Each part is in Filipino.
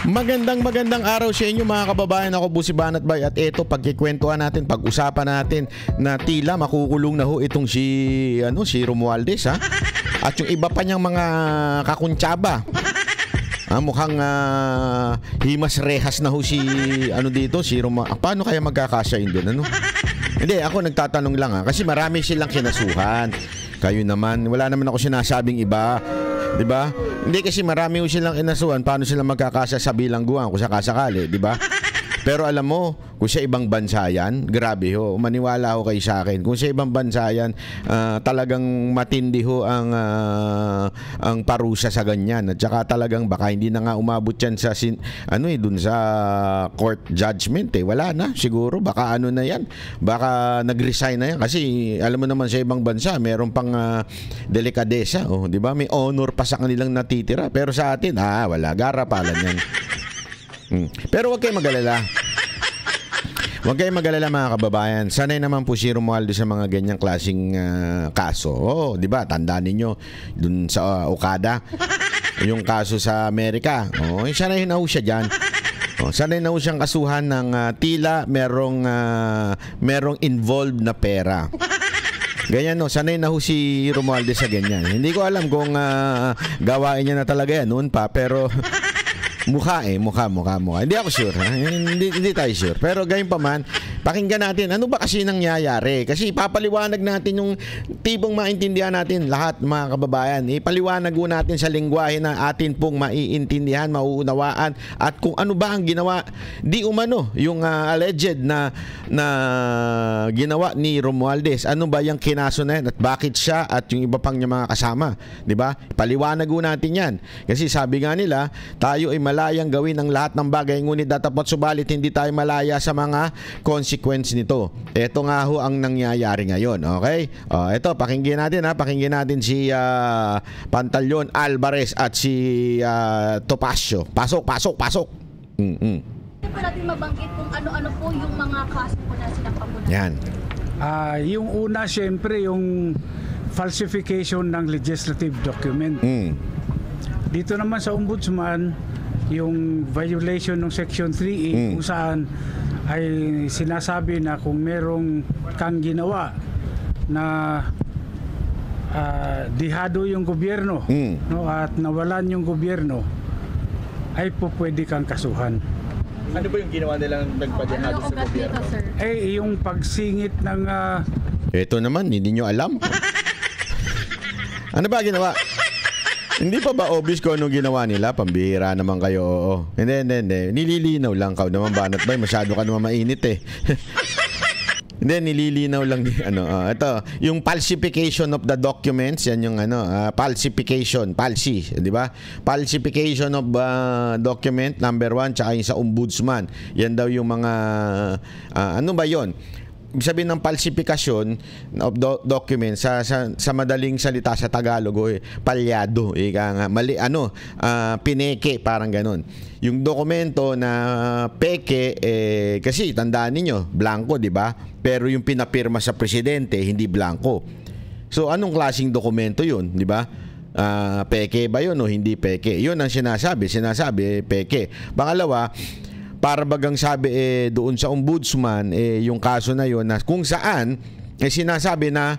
Magandang araw sa inyo mga kababayan. Ako po si Banat Bay at ito pagkikwentuhan natin, pag-usapan natin na tila makukulong na ho itong si Romualdez ha. At yung iba pa niyang mga kakuntsaba. Mukhang himas rehas na ho si si Romualdez. Paano kaya magkakasya yun din Hindi, ako nagtatanong lang kasi marami silang kinasuhan. Kayo naman, wala naman ako sinasabing iba. Diba? Hindi kasi marami ho silang inasuhan. Paano sila magkakasya sa bilangguan kung sakasakali, diba? Pero alam mo, kung sa ibang bansa yan, grabe ho, maniwala ho kayo sa akin. Kung sa ibang bansa yan, talagang matindi ho ang parusa sa ganyan. At saka talagang baka hindi na nga umabot yan sa dun sa court judgment Wala na siguro, baka na yan. Baka nag-resign na yan kasi alam mo naman sa ibang bansa, meron pang delikadesa, di ba? May honor pa sa kanilang natitira. Pero sa atin, wala, garapalan yan. Pero huwag kayong magalala. Huwag kayong magalala mga kababayan. Sanay naman po si Romualdez sa mga ganyang klaseng kaso. Di ba? Tandaan ninyo dun sa Okada, yung kaso sa Amerika. Sanay na ho siya dyan. Sanay na ho siyang kasuhan ng tila merong involved na pera. Ganyan sanay na ho si Romualdez sa ganyan. Hindi ko alam kung gawain niya na talaga yan noon pa, pero mukha. Hindi ako sure. Hindi tayo sure. Pero gayon pa man, pakinggan natin. Ano ba kasi nangyayari? Kasi ipapaliwanag natin yung tipong maintindihan natin lahat mga kababayan. Ipaliwanag ho natin sa lengguwahe na atin pong maiintindihan, mauunawaan at kung ano ba ang ginawa di umano yung alleged na ginawa ni Romualdez. Ano ba yung kinaso na yan at bakit siya at yung iba pang niya mga kasama, 'di ba? Ipaliwanag ho natin 'yan. Kasi sabi nga nila, tayo ay malayang gawin ang lahat ng bagay ngunit dapat subalit hindi tayo malaya sa mga consequence nito. Ito nga ho ang nangyayari ngayon, okay? Ito pakinggan natin si Pantaleon Alvarez at si Topacio. Pasok. Hindi pa natin mabanggit kung ano-ano po yung mga kaso po na sinampamulan. Yan. Yung una siyempre yung falsification ng legislative document. Dito naman sa Ombudsman, yung violation ng Section 3A kung saan ay sinasabi na kung merong kang ginawa na dihado yung gobyerno at nawalan yung gobyerno, ay po pwede kang kasuhan. Ano ba yung ginawa nilang nagpadihado sa gobyerno? Yung pagsingit ng ito naman, hindi nyo alam. Ano ba ginawa? Hindi pa ba obvious kung anong ginawa nila? Pambihira naman kayo, oo. Hindi. Nililinaw lang ka naman, Banat Bay. Masyado ka naman mainit Hindi, nililinaw lang. Ito, yung falsification of the documents, yan yung falsification, di ba? Falsification of document, number 1, tsaka yung sa Ombudsman. Yan daw yung mga, ano ba yon? Ibig sabihin ng falsification of documents sa madaling salita sa Tagalog palyado, mali pineke, parang ganun. Yung dokumento na peke kasi tandaan niyo, blanco, di ba? Pero yung pinapirma sa presidente hindi blanco. So anong klaseng dokumento 'yun, di ba? Peke ba 'yun o hindi peke? 'Yun ang sinasabi peke. Pangalawa, para bagang sabi doon sa Ombudsman yung kaso na yon na kung saan sinasabi na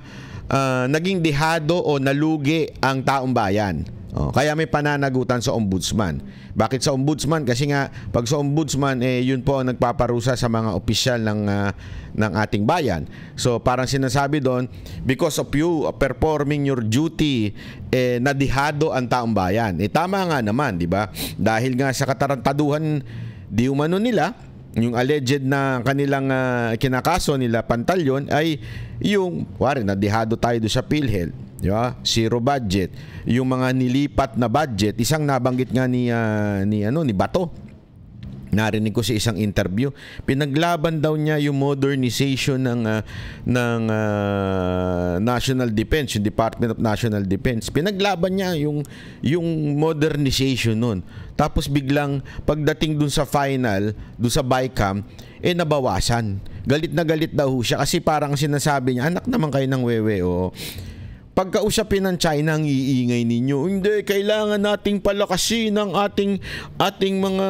naging dihado o nalugi ang taong bayan. Kaya may pananagutan sa Ombudsman. Bakit sa Ombudsman? Kasi nga pag sa Ombudsman yun po ang nagpaparusa sa mga opisyal ng ating bayan. So parang sinasabi doon, because of you performing your duty nadihado ang taong bayan. Tama nga naman, di ba? Dahil nga sa katarantaduhan di umano nila, yung alleged na kanilang kinakaso nila Pantaleon ay yung nadihado tayo doon sa PhilHealth, di ba? Zero budget. Yung mga nilipat na budget, isang nabanggit nga ni Bato. Narinig ko sa isang interview, pinaglaban daw niya yung modernization ng National Defense, yung Department of National Defense. Pinaglaban niya yung modernization nun. Tapos biglang pagdating dun sa final, dun sa BICAM, nabawasan. Galit na galit daw siya kasi parang sinasabi niya, anak naman kayo ng wewe, pagkausapin ng China ang iingay ninyo. Hindi, kailangan nating palakasin ang ating mga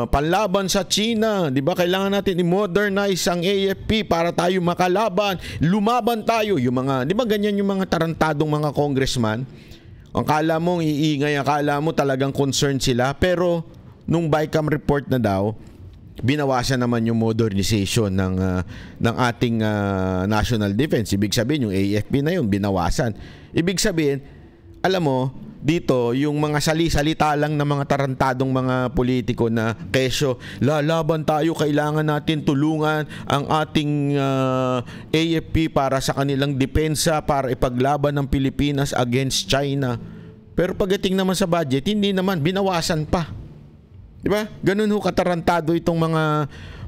panlaban sa China. 'Di ba? Kailangan natin i-modernize ang AFP para tayo makalaban. Lumaban tayo. Yung mga, 'di ba ganyan yung mga tarantadong mga congressman? Ang kala mo iingay, akala mo talagang concerned sila, pero nung BICAM report na daw, binawasan naman yung modernization ng ating national defense. Ibig sabihin yung AFP na yun binawasan. Ibig sabihin, alam mo, dito yung mga salita lang ng mga tarantadong mga politiko na kesyo, lalaban tayo, kailangan natin tulungan ang ating AFP para sa kanilang depensa, para ipaglaban ng Pilipinas against China. Pero pagdating naman sa budget, hindi naman, binawasan pa. Diba? Ganun ho katarantado itong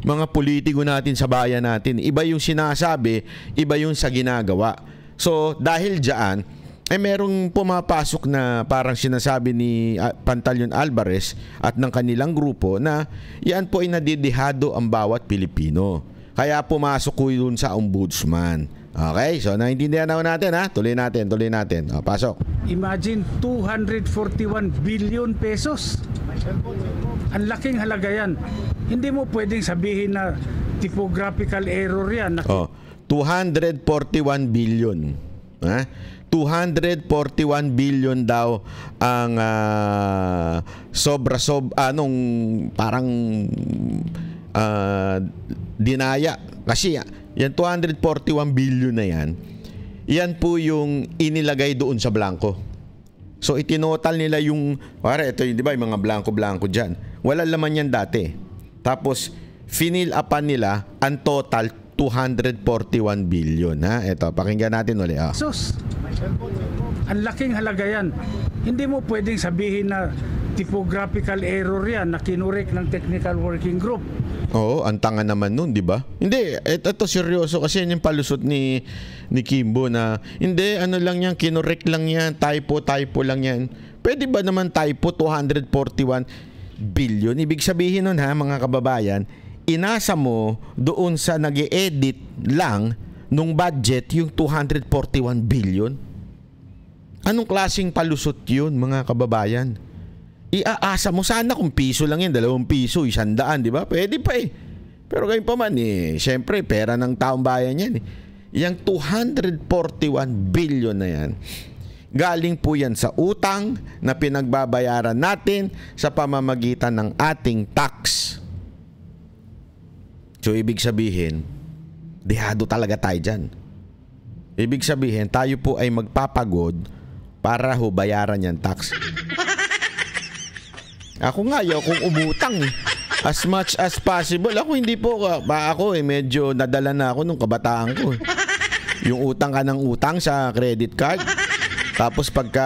mga politiko natin sa bayan natin. Iba yung sinasabi, iba yung sa ginagawa. So, dahil diyan, merong pumapasok na parang sinasabi ni Pantaleon Alvarez at ng kanilang grupo na yan po ay nadidihado ang bawat Pilipino. Kaya pumasok ko yun sa ombudsman. Okay, so naintindihan na natin ha. Tuloy natin. O, pasok. Imagine 241 billion pesos. Ang laking halaga yan. Hindi mo pwedeng sabihin na typographical error yan. 241 billion. 241 billion daw ang parang dinaya. Kasi yan 241 billion na yan po yung inilagay doon sa blanco. So itinotal nila yung, ito yung, di ba, yung mga blanco-blanco dyan. Wala laman yan dati. Tapos finil upan nila ang total 241 billion. Ito, pakinggan natin ulit. Sus, ang laking halaga yan. Hindi mo pwedeng sabihin na typographical error yan na kinurek ng technical working group. Oo, ang tanga naman nun, di ba? Hindi, ito seryoso kasi yan yung palusot ni Kimbo na hindi, ano lang yan, kinorek lang yan, typo lang yan. Pwede ba naman typo 241 billion? Ibig sabihin nun mga kababayan, inasa mo doon sa nag-e-edit lang nung budget yung 241 billion. Anong klaseng palusot yun, mga kababayan? Iaasa mo sana kung piso lang yan, 2 piso, 100, di ba? Pwede pa Pero ngayon pa man syempre, pera ng taong bayan yan Yang 241 billion na yan, galing po yan sa utang na pinagbabayaran natin sa pamamagitan ng ating tax. So, ibig sabihin, dehado talaga tayo dyan. Ibig sabihin, tayo po ay magpapagod para ho bayaran yan tax. Ako nga, kung umutang as much as possible. Ako hindi po, ako medyo nadala na ako nung kabataan ko. Yung utang ka ng utang sa credit card. Tapos pagka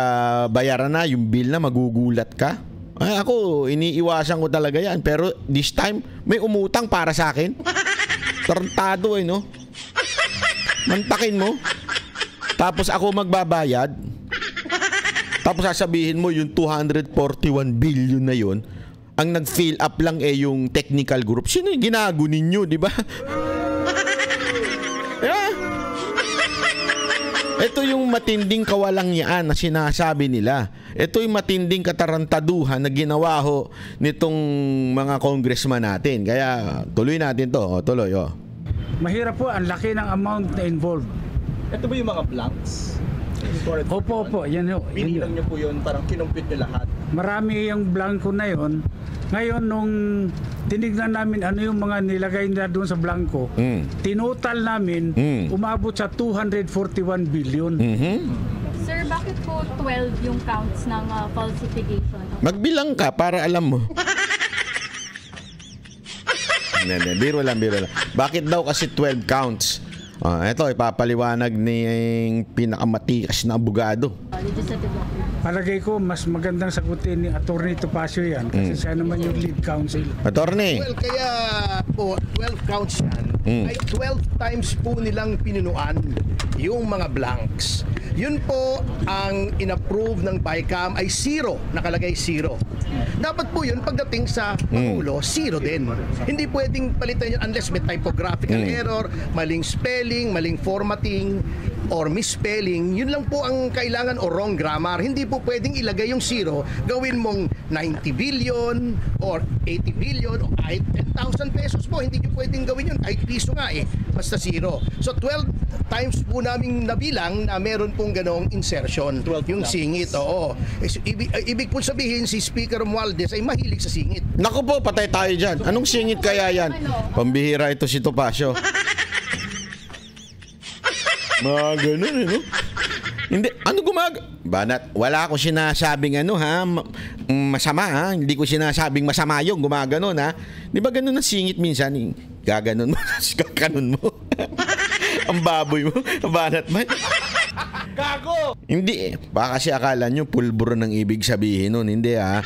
bayaran na, yung bill na, magugulat ka. Ako, iniiwasan ko talaga yan. Pero this time, may umutang para sa akin. Tarantado no? Mantakin mo. Tapos ako magbabayad. Tapos sasabihin mo yung 241 billion na yun, ang nag-fill up lang yung technical group. Sino yung ginago ninyo, di ba? Ito yung matinding kawalangyaan na sinasabi nila. Ito yung matinding katarantaduhan na ginawa ho nitong mga congressman natin. Kaya tuloy natin to. Tuloy. Mahirap po, ang laki ng amount na involved. Ito ba yung mga blanks? Opo, yan yun. Binilang nyo po yun, parang kinumpit nyo lahat. Marami yung blanco na yun. Ngayon, nung tinignan namin ano yung mga nilagay nila doon sa blanco, tinotal namin, umabot sa 241 billion. Sir, bakit po 12 yung counts ng falsification? Magbilang ka para alam mo. Biro lang. Bakit daw kasi 12 counts? Ito, ipapaliwanag ni pinakamatikas na abogado. Legislative document. Palagay ko, mas magandang sagutin ni Atty. Topacio yan kasi siya naman yung lead counsel. Attorney. Well, kaya po, 12 counts yan, ay 12 times po nilang pinunuan yung mga blanks. Yun po ang inapprove ng BICAM ay 0, nakalagay 0. Dapat po yun pagdating sa Pangulo, 0 din. Hindi pwedeng palitan yun unless may typographical error, maling spelling, maling formatting. or misspelling, yun lang po ang kailangan, o wrong grammar. Hindi po pwedeng ilagay yung zero, gawin mong 90 billion or 80 billion o kahit 10,000 pesos po. Hindi nyo pwedeng gawin yun. Kahit piso nga basta zero. So 12 times po namin nabilang na meron pong ganong insertion. 12 yung times. singit, oo. Ibig po sabihin, si Speaker Romualdez ay mahilig sa singit. Naku po, patay tayo dyan. Anong singit kaya yan? Pambihira ito si Topacio. Mga ganun, no? Hindi, Banat, wala ko sinasabing masama, ha? Hindi ko sinasabing masama yung gumaganon, ha? Di ba ganun ang singit minsan? Gaganon mo, kakanon mo. Ang baboy mo, banat man. Gago! Hindi, baka kasi akala nyo pulburo ng ibig sabihin nun. Hindi, ha?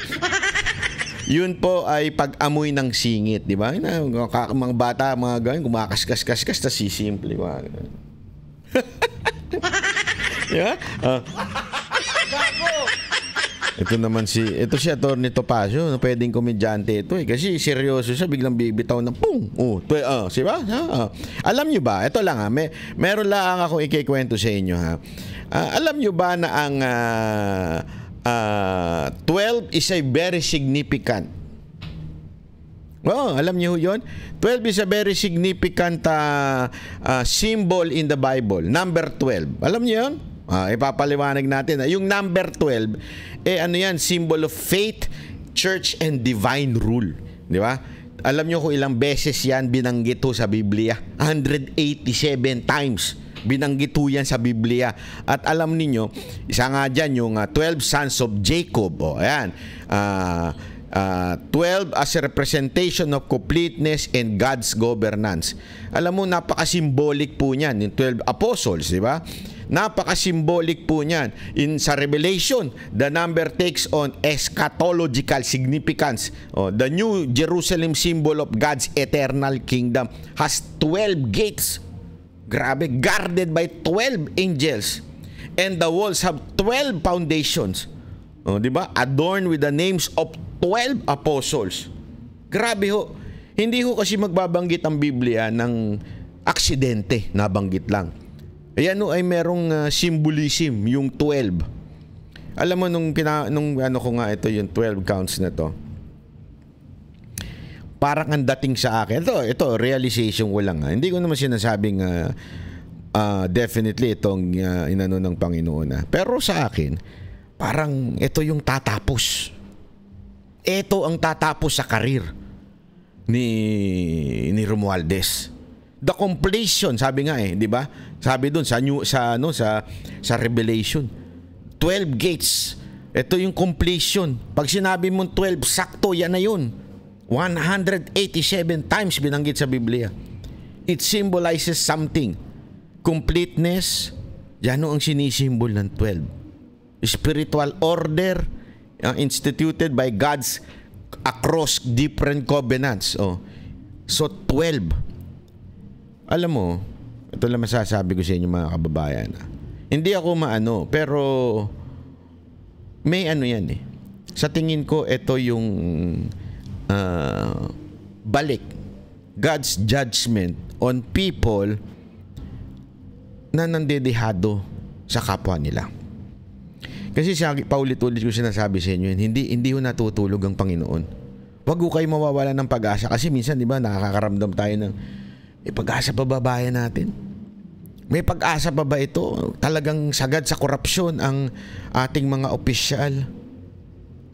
Yun po ay pag-amoy ng singit, di ba? Mga bata, mga ganyan, kumakaskas-kaskas, tas sisimple. Yeah? Ito naman si Atty. Topacio, pwedeng komedyante ito kasi seryoso siya, biglang bibitaw ng pung. Diba? Alam nyo ba, ito lang meron lang ako ikikwento sa inyo, ha. Alam nyo ba na ang 12 is a very significant. Alam niyo 'yon? 12 is a very significant symbol in the Bible. Number 12. Alam niyo 'yon? Ipapaliwanag natin. Yung number 12, yan, symbol of faith, church, and divine rule. Di ba? Alam niyo kung ilang beses yan binanggit sa Biblia? 187 times binanggit yan sa Biblia. At alam niyo, isa nga dyan yung 12 sons of Jacob. Ayan. 12 as a representation of completeness and God's governance. Alam mo, napaka-symbolic po niyan. Yung 12 apostles, di ba? Napaka-symbolic po niyan. Sa Revelation, the number takes on eschatological significance. The New Jerusalem symbol of God's eternal kingdom has 12 gates. Grabe, guarded by 12 angels. And the walls have 12 foundations. Di ba? Adorned with the names of 12 apostles. Grabe ho. Hindi ho kasi magbabanggit ang Biblia ng aksidente, nabanggit lang. Ayan ho ay merong symbolism, yung 12. Alam mo nung ko nga ito, yung 12 counts na to. Parang ang dating sa akin. Ito realization ko lang. Hindi ko naman sinasabing definitely itong inano ng Panginoon. Pero sa akin, parang ito yung tatapos. Ito ang tatapos sa karir ni Romualdez. The completion, sabi nga di ba? Sabi doon sa Revelation, 12 gates. Ito yung completion. Pag sinabi mong 12, sakto yan na yun. 187 times binanggit sa Biblia. It symbolizes something. Completeness, yan ang sinisimbol ng 12. Spiritual order instituted by God's across different covenants. So 12. Alam mo, ito lang masasabi ko sa inyo mga kababayan. Hindi ako pero may yan Sa tingin ko, ito yung balik. God's judgment on people na nandedehado sa kapwa nila. Kasi paulit-ulit ko sinasabi sa inyo, hindi ho natutulog ang Panginoon. Wag ho kayo mawawala ng pag-asa kasi minsan, di ba, nakakaramdam tayo ng may pag-asa pa ba bayan natin? May pag-asa pa ba ito? Talagang sagad sa korupsyon ang ating mga opisyal.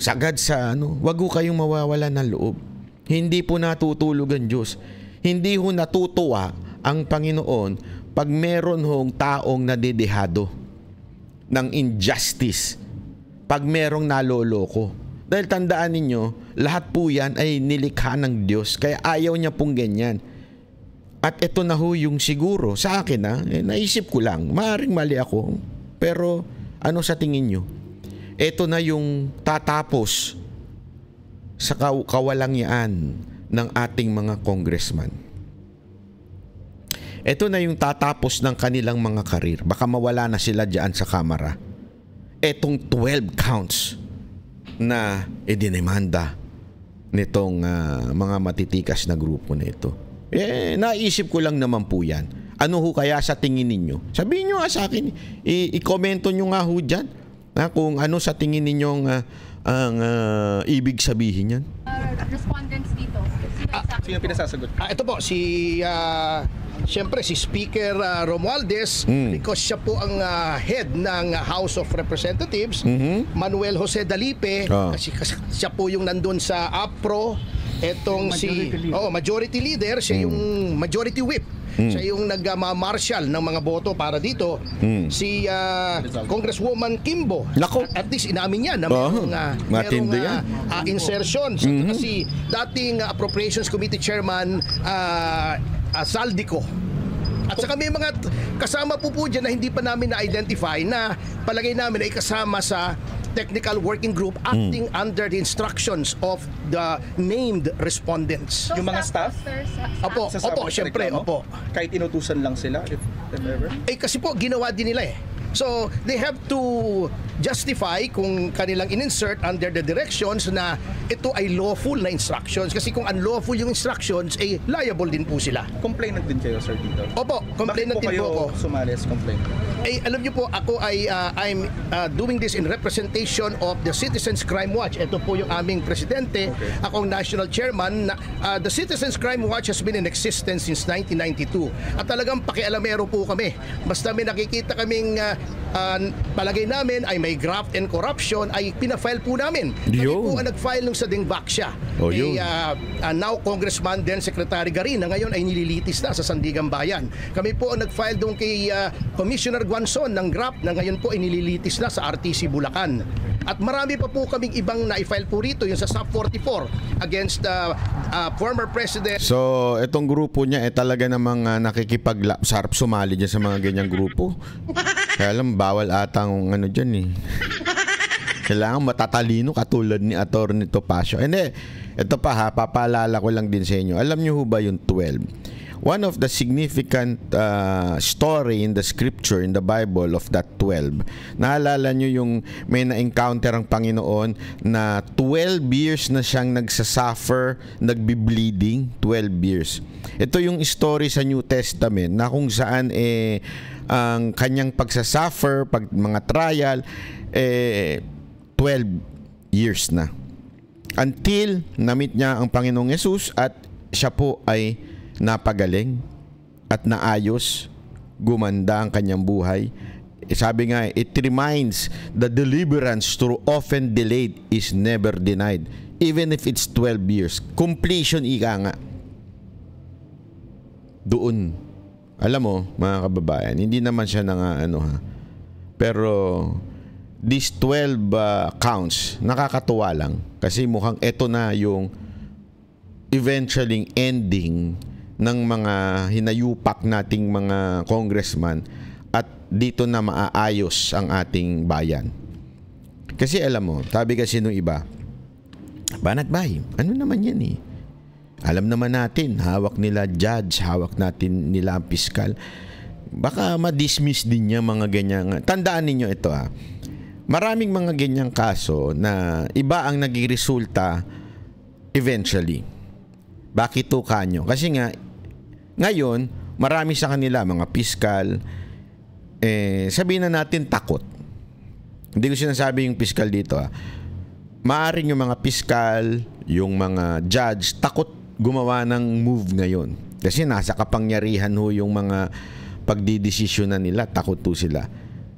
Sagad sa wag ho kayong mawawala ng loob. Hindi po natutulog ang Diyos. Hindi ho natutuwa ang Panginoon pag meron hong taong nadedehado ng injustice, pag merong naloloko. Dahil tandaan ninyo, lahat po yan ay nilikha ng Diyos, kaya ayaw niya pong ganyan. At ito na ho yung siguro, sa akin naisip ko lang, maaaring mali ako, pero ano sa tingin nyo? Ito na yung tatapos sa kawalangyaan ng ating mga congressman. Ito na yung tatapos ng kanilang mga karir. Baka mawala na sila dyan sa kamara. Etong 12 counts na idinimanda nitong mga matitikas na grupo na ito. Naisip ko lang naman po yan. Ano ho kaya sa tingin ninyo? Sabihin nyo nga sa akin, i-komento nyo nga ho dyan, kung ano sa tingin ninyong ang ibig sabihin yan. Respondents dito. Sino pinasasagot? Ito po, siyempre si Speaker Romualdez, because siya po ang head ng House of Representatives, Manuel Jose Dalipe, kasi siya po yung nandun sa APRO, etong majority leader, siya yung majority whip. Siya yung nagma-marshal ng mga boto para dito. Si Congresswoman Kimbo. Nako. At least inamin niya na merong insertions. Kasi dating Appropriations Committee Chairman Saldico. At saka may mga kasama po dyan na hindi pa namin na-identify na palagay namin ay kasama sa technical working group acting under the instructions of the named respondents. So, Yung mga staff? Opo, syempre, opo. Kahit inutusan lang sila, if ever? Kasi po, ginawa din nila eh. So, they have to justify kung kanilang in-insert under the directions na ito ay lawful na instructions. Kasi kung unlawful yung instructions, liable din po sila. Complainant din kayo, Sir, dito? Opo, complainant din po ako. Bakit po kayo sumali as complainant? Alam niyo po, ako ay I'm doing this in representation of the Citizens Crime Watch. Ito po yung aming presidente. Ako ang national chairman. The Citizens Crime Watch has been in existence since 1992. At talagang pakialamero po kami. Basta may nakikita kaming palagay namin ay may graft and corruption, ay pinafile po namin. Kami po ang nag-file nung sa Dingbac siya. Now Congressman then Secretary Garin na ngayon ay nililitis na sa Sandigan Bayan. Kami po ang nag-file doon kay Commissioner Guanzon ng graft na ngayon po ay nililitis na sa RTC Bulacan. At marami pa po kaming ibang na-file po rito, yung sa SUP 44 against former President. So, itong grupo niya talaga namang sarap sumali dyan sa mga ganyang grupo. Kaya alam, bawal atang dyan eh. Kailangan matatalino katulad ni Atty. Topacio. Hindi, ito pa papaalala ko lang din sa inyo. Alam niyo ho ba yung 12? One of the significant story in the scripture, in the Bible of that 12, naalala nyo yung may na-encounter ang Panginoon na 12 years na siyang nagsasuffer, nagbi-bleeding, 12 years. Ito yung story sa New Testament na kung saan ang kanyang pagsasuffer, mga trial, 12 years na. Until na-meet niya ang Panginoong Yesus at siya po ay napagaling at naayos, gumanda ang kanyang buhay. Sabi nga, it reminds the deliverance through often delayed is never denied, even if it's 12 years. Completion, ika nga. Doon. Alam mo, mga kababayan, hindi naman siya pero these 12 counts, nakakatuwa lang. Kasi mukhang eto na yung eventually ending ng mga hinayupak nating mga congressman at dito na maaayos ang ating bayan. Kasi alam mo, sabi kasi nung iba, Banat Bay, ano naman yan eh? Alam naman natin, hawak nila judge, hawak natin nila ang piskal. Baka ma-dismiss din niya mga ganyan. Tandaan ninyo ito Maraming mga ganyang kaso na iba ang naging-resulta eventually. Bakit to kanyo? Kasi nga, ngayon, marami sa kanila, mga piskal, sabihin na natin takot. Hindi ko sinasabi yung piskal dito. Maaring yung mga piskal, yung mga judge, takot gumawa ng move ngayon. Kasi nasa kapangyarihan ho yung mga pagdidesisyon na nila, takot to sila.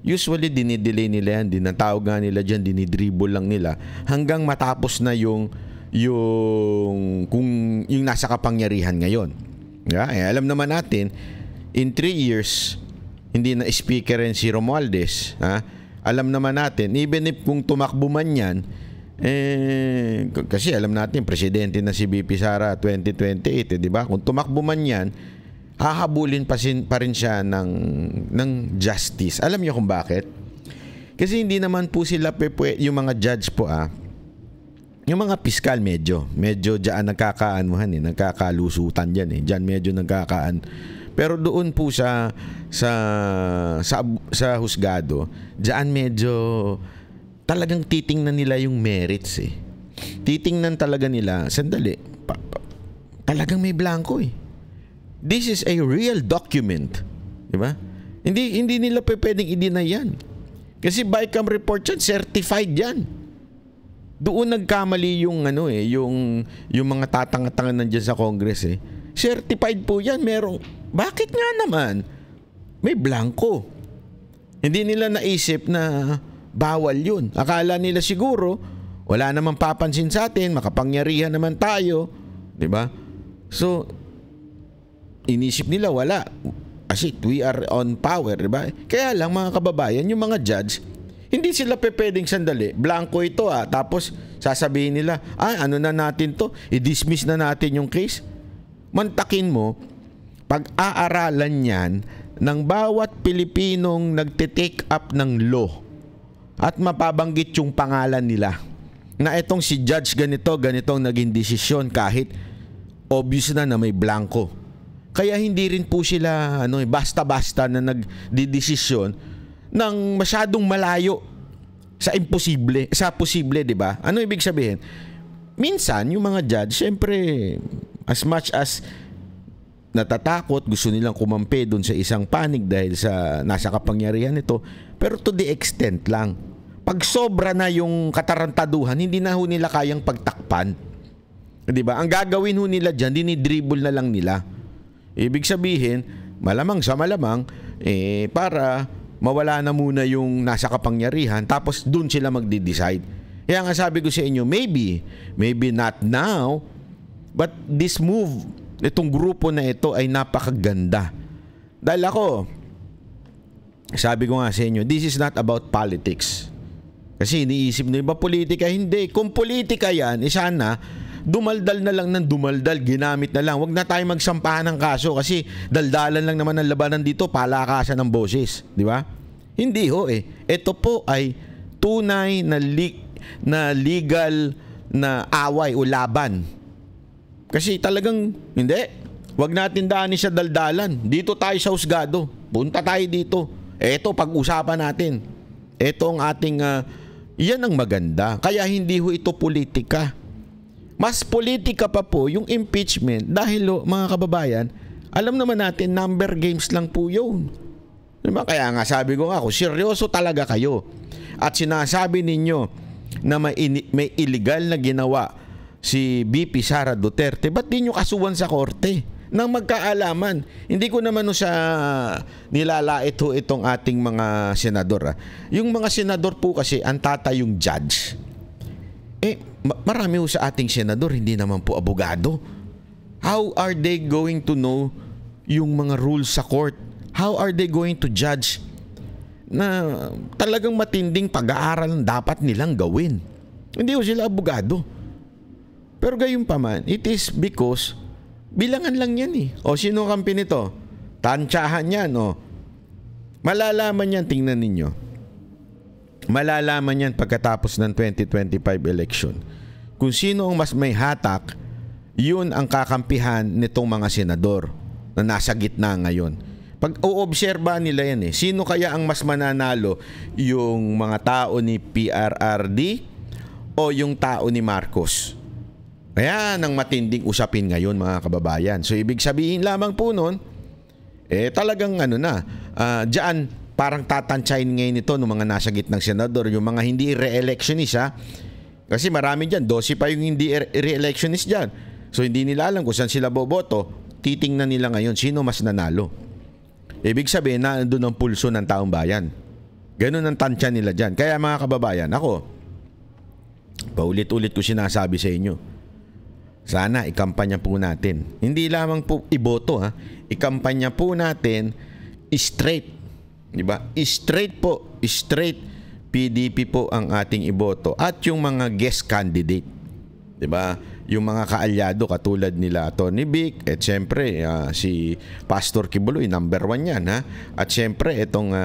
Usually, dinidelay nila yan, dinatawag nga nila dyan, dinidribble lang nila, hanggang matapos na yung nasa kapangyarihan ngayon. Alam naman natin, in 3 years, hindi na speaker rin si Romualdez. Alam naman natin, even if kung tumakbo man yan, kasi alam natin, presidente na si BP Sara 2028, di ba? Kung tumakbo man yan, hahabulin pa rin siya ng justice. Alam niyo kung bakit? Kasi hindi naman po sila yung mga judge po yung mga piskal medyo diyan nagkakaanuhan nagkakalusutan diyan diyan medyo nagkakaan. Pero doon po sa husgado, diyan medyo talagang titingnan nila yung merits Titingnan talaga nila, sandali. Talagang may blanco This is a real document Di ba? Hindi nila pwedeng i-deny yan. Kasi BICAM report yan, certified yan. Doon nagkamali yung yung mga tatanga-tanga nandiyan sa Congress eh. Certified po yan, bakit nga naman may blanco? Hindi nila naisip na bawal yun. Akala nila siguro wala namang papansin sa atin, makapangyarihan naman tayo, 'di ba? So inisip nila wala. Kasi we are on power, 'di ba? Kaya lang mga kababayan, yung mga judge, hindi sila pwedeng sandali. Blanco ito tapos sasabihin nila, ano na natin to? I-dismiss na natin yung case. Mantakin mo, pag-aaralan yan ng bawat Pilipinong nagte-take up ng law at mapabanggit yung pangalan nila na itong si judge ganitong naging desisyon kahit obvious na may blanco. Kaya hindi rin po sila basta-basta na nagdidesisyon ng masyadong malayo sa posible, 'di ba? Ano ibig sabihin? Minsan yung mga judge, syempre, as much as natatakot, gusto nilang kumampi doon sa isang panig dahil sa nasa kapangyarihan nito, pero to the extent lang. Pag sobra na yung katarantaduhan, hindi na ho nila kayang pagtakpan. 'Di ba? Ang gagawin ho nila diyan, dinidribble na lang nila. Ibig sabihin, malamang sa malamang, para mawala na muna yung nasa kapangyarihan, tapos dun sila magde-decide. Kaya nga sabi ko sa inyo, maybe not now, but this move, itong grupo na ito ay napakaganda. Dahil sabi ko nga sa inyo, this is not about politics. Kasi iniisip nyo ba politika? Hindi. Kung politika yan, sana dumaldal na lang ng dumaldal, ginamit na lang. Huwag na tayo magsampahan ng kaso kasi daldalan lang naman ang labanan dito, palakasan ng boses. Di ba? Hindi ho Ito po ay tunay na legal na away o laban. Kasi talagang, hindi. Huwag natin daanin sa daldalan. Dito tayo sa husgado. Punta tayo dito. Ito, pag-usapan natin. Ito ang ating, yan ang maganda. Kaya hindi ho ito politika. Mas politika pa po yung impeachment dahil mga kababayan, alam naman natin number games lang po yun. Diba? Kaya nga sabi ko kung seryoso talaga kayo at sinasabi ninyo na may illegal na ginawa si BP Sara Duterte, ba't di nyo kasuhan sa korte nang magkaalaman? Hindi ko naman sa nilalait ho itong ating mga senador. Yung mga senador po kasi ang tatay yung judge. Marami ho sa ating senador hindi naman po abogado. How are they going to know yung mga rules sa court? How are they going to judge na talagang matinding pag-aaral ang dapat nilang gawin? Hindi ho sila abogado. Pero gayon pa man, it is because bilangan lang yan O sino kampi nito? Tansyahan yan Malalaman yan, tingnan ninyo. Malalaman yan pagkatapos ng 2025 election. Kung sino ang mas may hatak, yun ang kakampihan nitong mga senador na nasa gitna ngayon. Pag uobserba nila yan sino kaya ang mas mananalo? Yung mga tao ni PRRD o yung tao ni Marcos? Kaya nang matinding usapin ngayon mga kababayan. So ibig sabihin lamang po nun, talagang diyan parang tatansyahin ngayon ito ng mga nasa gitnang senador, yung mga hindi re-electionist Kasi marami dyan, 12 pa yung hindi re-electionist dyan. So hindi nila alam kung saan sila boboto, titingnan nila ngayon sino mas nanalo. Ibig sabihin na doon ang pulso ng taong bayan. Ganun ang tansya nila dyan. Kaya mga kababayan, ako, paulit-ulit ko sinasabi sa inyo, sana ikampanya po natin. Hindi lamang po iboto ikampanya po natin straight. Diba? Straight po. Straight PDP po ang ating iboto. At yung mga guest candidate. Diba? Yung mga kaalyado katulad nila Tony Vic at syempre si Pastor Kibuloy, number 1 yan At syempre itong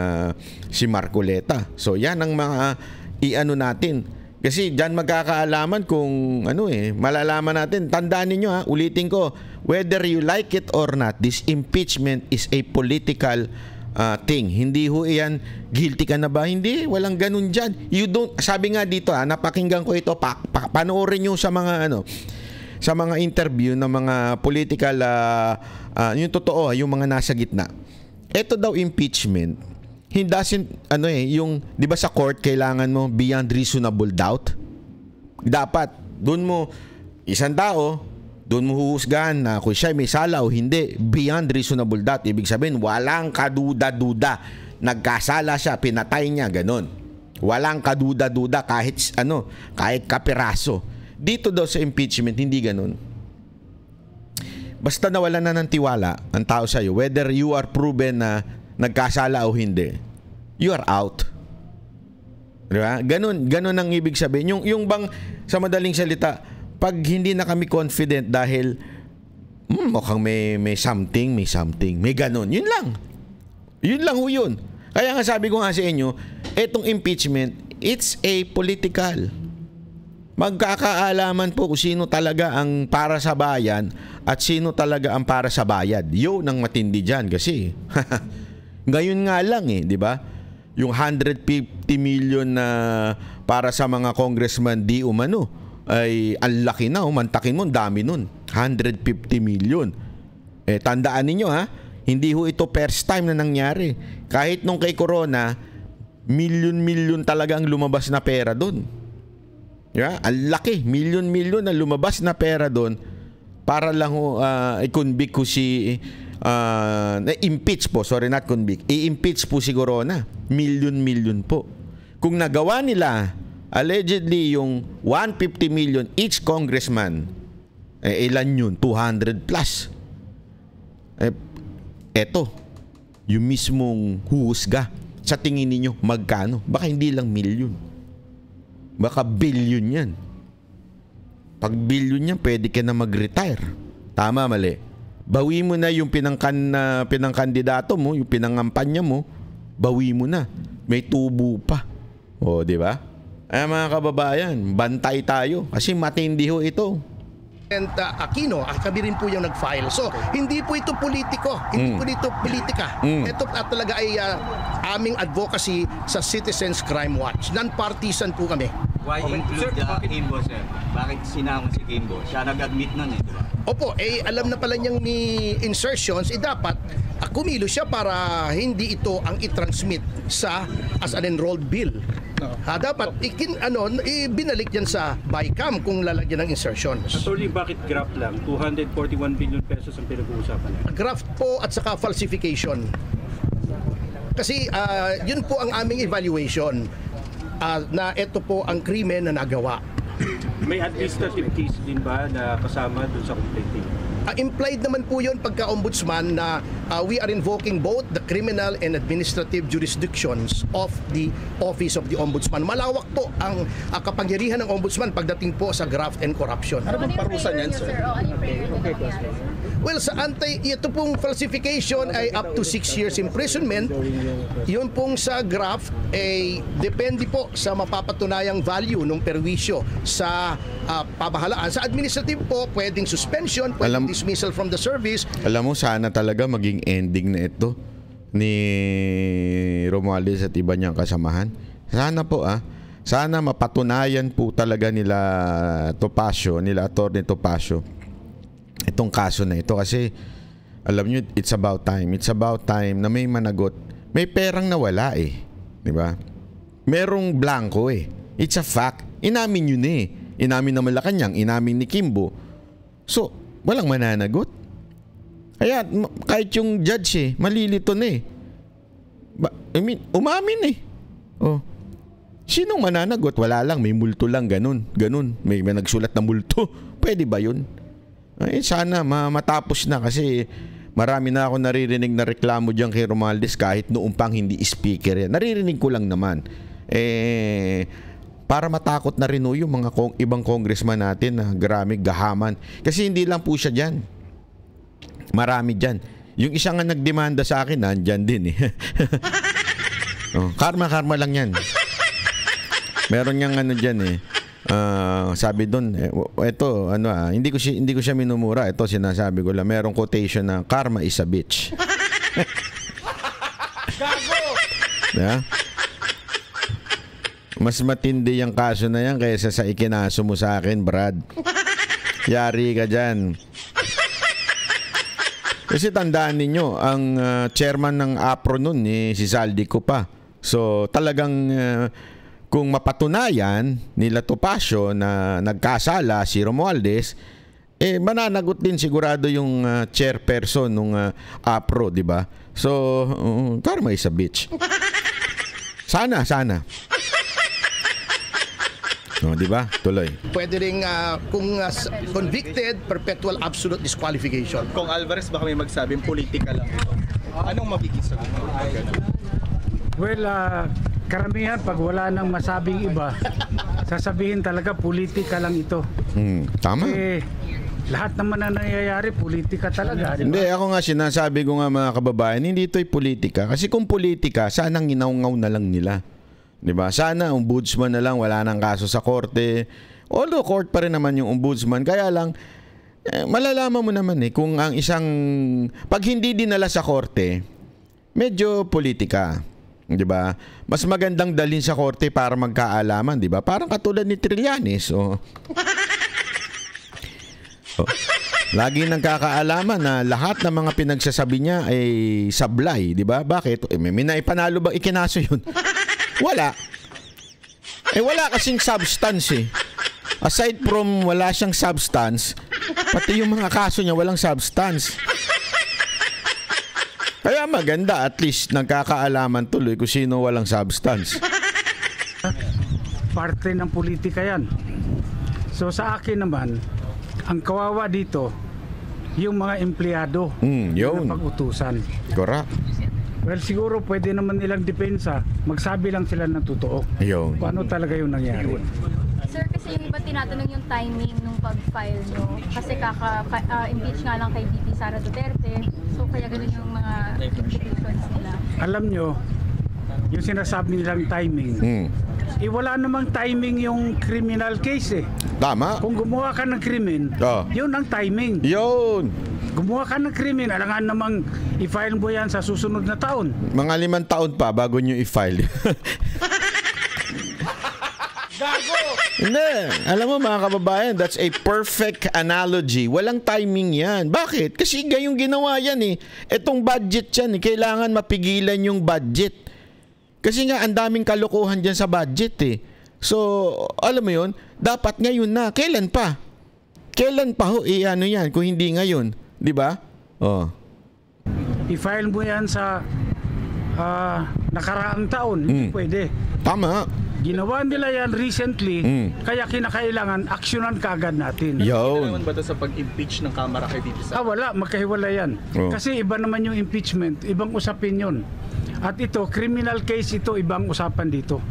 si Marcoleta. So yan ang mga natin. Kasi diyan magkakaalaman kung malalaman natin. Tandaan niyo ulitin ko, whether you like it or not, this impeachment is a political thing. Hindi ho yan, guilty ka na ba? Hindi, walang ganun dyan. You don't, sabi nga dito napakinggan ko ito, panoorin nyo sa mga sa mga interview ng mga political, yung totoo, yung mga nasa gitna. ito daw impeachment, hindi doesn't, yung, di ba sa court, kailangan mo beyond reasonable doubt? Dapat, doon mo, isang tao, doon mo huhusgahan na kung siya may sala o hindi, beyond reasonable doubt. Ibig sabihin, walang kaduda-duda. Nagkasala siya, pinatay niya, ganun. Walang kaduda-duda kahit kapiraso. Dito daw sa impeachment, hindi ganun. Basta nawalan na ng tiwala ang tao sa'yo, whether you are proven na nagkasala o hindi, you are out. Diba? Ganun ang ibig sabihin. Yung bang, sa madaling salita, pag hindi na kami confident dahil mukhang may something, may ganun. Yun lang ho yun. Kaya nga sabi ko nga sa inyo, etong impeachment, it's a political. Magkakaalaman po kung sino talaga ang para sa bayan at sino talaga ang para sa bayad. Yun ang matindi dyan kasi ngayon nga lang di ba? Yung 150 million na para sa mga congressman di umano ay ang laki na, mantakin mo, dami nun. 150 million. Tandaan ninyo hindi ho ito first time na nangyari. Kahit nung kay Corona, million talaga ang lumabas na pera doon. Yeah? Ang laki, million na lumabas na pera doon para lang i-convict ko impeach po, sorry, not convict. I-impeach po si Corona. Million po. Kung nagawa nila allegedly yung 150 million each congressman, ilan yun? 200 plus. Eto, yung mismong huhusga, sa tingin ninyo, magkano? Baka hindi lang million. Baka billion yan. Pag billion yan, pwede ka na mag-retire. Tama, mali. Bawi mo na yung pinangkandidato mo, yung pinangampanya mo, bawi mo na. May tubo pa. O, di ba? Ay, mga kababayan, bantay tayo. Kasi matindi ho ito. Aquino, kami rin po yung nag-file. So, hindi po ito politiko. Hindi po ito politika. Ito talaga ay aming advocacy sa Citizens Crime Watch. Non-partisan po kami. Why include Kimbo, sir? Bakit sinama si Kimbo? Siya nag-admit nun diba? Opo, alam na pala niyang ni insertions, dapat kumilo siya para hindi ito ang i-transmit as an enrolled bill. Dapat binalik yan sa BICAM kung lalagyan ng insertions. Attorney, bakit graft lang? 241 billion pesos ang pinag-uusapan natin. Graft po at saka falsification. Kasi yun po ang aming evaluation na ito po ang krimen na nagawa. May administrative case din ba na kasama dun sa complaint? Implied naman po yun pagka-ombudsman na we are invoking both the criminal and administrative jurisdictions of the Office of the Ombudsman. Malawak po ang kapangyarihan ng Ombudsman pagdating po sa graft and corruption. Ano bang parusa niyan, sir? Well, ito pong falsification ay up to 6 years imprisonment. Yun pong sa graft ay depende po sa mapapatunayang value ng perwisyo sa pamahalaan. Sa administrative po, pwedeng suspension, pwedeng dismissal from the service. Alam mo, sana talaga maging ending na ito ni Romualdez at iba niyang kasamahan. Sana po sana mapatunayan po talaga nila Attorney Topacio itong kaso na ito kasi alam niyo, it's about time na may managot. May perang nawala di ba? Merong blanco it's a fact. Inamin yun inamin na Malacanang, inamin ni Kimbo. So walang mananagot. Kaya kahit yung judge malilito na umamin Oh. Sinong mananagot? Wala lang, may multo lang, ganun. May nagsulat na multo. Pwede ba yun? Sana matapos na kasi marami na ako naririnig na reklamo diyan kay Romualdez kahit noong pang hindi speaker yan. Naririnig ko lang naman. Para matakot na rin yung mga ibang congressman natin na grabe gahaman. Kasi hindi lang po siya dyan. Marami dyan. Yung isa nga nagdemanda sa akin, nandyan din karma lang yan. Meron niyang dyan sabi doon, ito, hindi ko siya minumura. Ito, sinasabi ko lang. Merong quotation na, karma is a bitch. Gago! Yeah? Mas matindi yung kaso na yan kaysa sa ikinaso mo sa akin, Brad. Yari ka dyan. Kasi tandaan ninyo, ang chairman ng APRO nun, si Zaldico pa. So talagang kung mapatunayan nila Topacio na nagkasala si Romualdez, mananagot din sigurado yung chairperson ng APRO, di ba? So, karma is a bitch. Sana. No, di ba? Tuloy. Pwede ring kung convicted, perpetual absolute disqualification. Kung Alvarez baka may magsabing politika lang ito. Anong magiging sagot mo? Well, karamihan pag wala nang masabing iba, sasabihin talaga politika lang ito. Tama. Lahat naman na nangyayari, politika talaga. Di ba? Hindi, ako nga sinasabi ko nga mga kababayan, hindi ito'y politika. Kasi kung politika, sanang nginaw-ngaw na lang nila. Diba? Sana ombudsman na lang, wala nang kaso sa korte. Although court pa rin naman yung ombudsman, kaya lang malalaman mo naman kung ang isang pag hindi dinala sa korte, medyo politika. Diba? Mas magandang dalhin sa korte para magkaalaman, diba? Parang katulad ni Trillanes. Lagi nang kakaalaman na lahat ng mga pinagsasabi niya ay sablay, diba? Bakit? May naipanalo ba ikinaso yun? Wala. Wala kasing substance Aside from wala siyang substance, pati yung mga kaso niya walang substance. Kaya maganda, at least nagkakaalaman tuloy kung sino walang substance. Parte ng politika yan. So sa akin naman, ang kawawa dito, yung mga empleyado yun. na pag-utusan. Correct. Well, siguro pwede naman nilang depensa, magsabi lang sila ng totoo. Yun. Kung ano talaga yung nangyari. Sir, kasi yung iba tinatanong yung timing nung pag-file nyo. Kasi impeach nga lang kay VP Sara Duterte. So kaya ganun yung mga implications nila. Alam nyo, yung sinasabi nilang timing, wala namang timing yung criminal case Tama. Kung gumawa ka ng krimen, yun ang timing. Yun. Gumawa ka ng krimen, alangan namang i-file mo yan sa susunod na taon. Mga 5 taon pa bago nyo i-file. Gago! Hindi. Alam mo mga kababayan, that's a perfect analogy. Walang timing yan. Bakit? Kasi gayong ginawa yan Etong budget yan Kailangan mapigilan yung budget. Kasi nga, ang daming kalokohan dyan sa budget So, alam mo yun, dapat ngayon na. Kailan pa? Kailan pa ano yan kung hindi ngayon? Di ba? I-file mo yan sa nakaraang taon. Hindi pwede. Tama. Ginawa nila yan recently, kaya kinakailangan aksyonan kaagad natin. Yun. naman ba ito sa pag-impeach ng Kamara kay VP Sara? Wala, magkahiwala yan. Kasi iba naman yung impeachment, ibang usapin yun. At ito, criminal case ito, ibang usapan dito.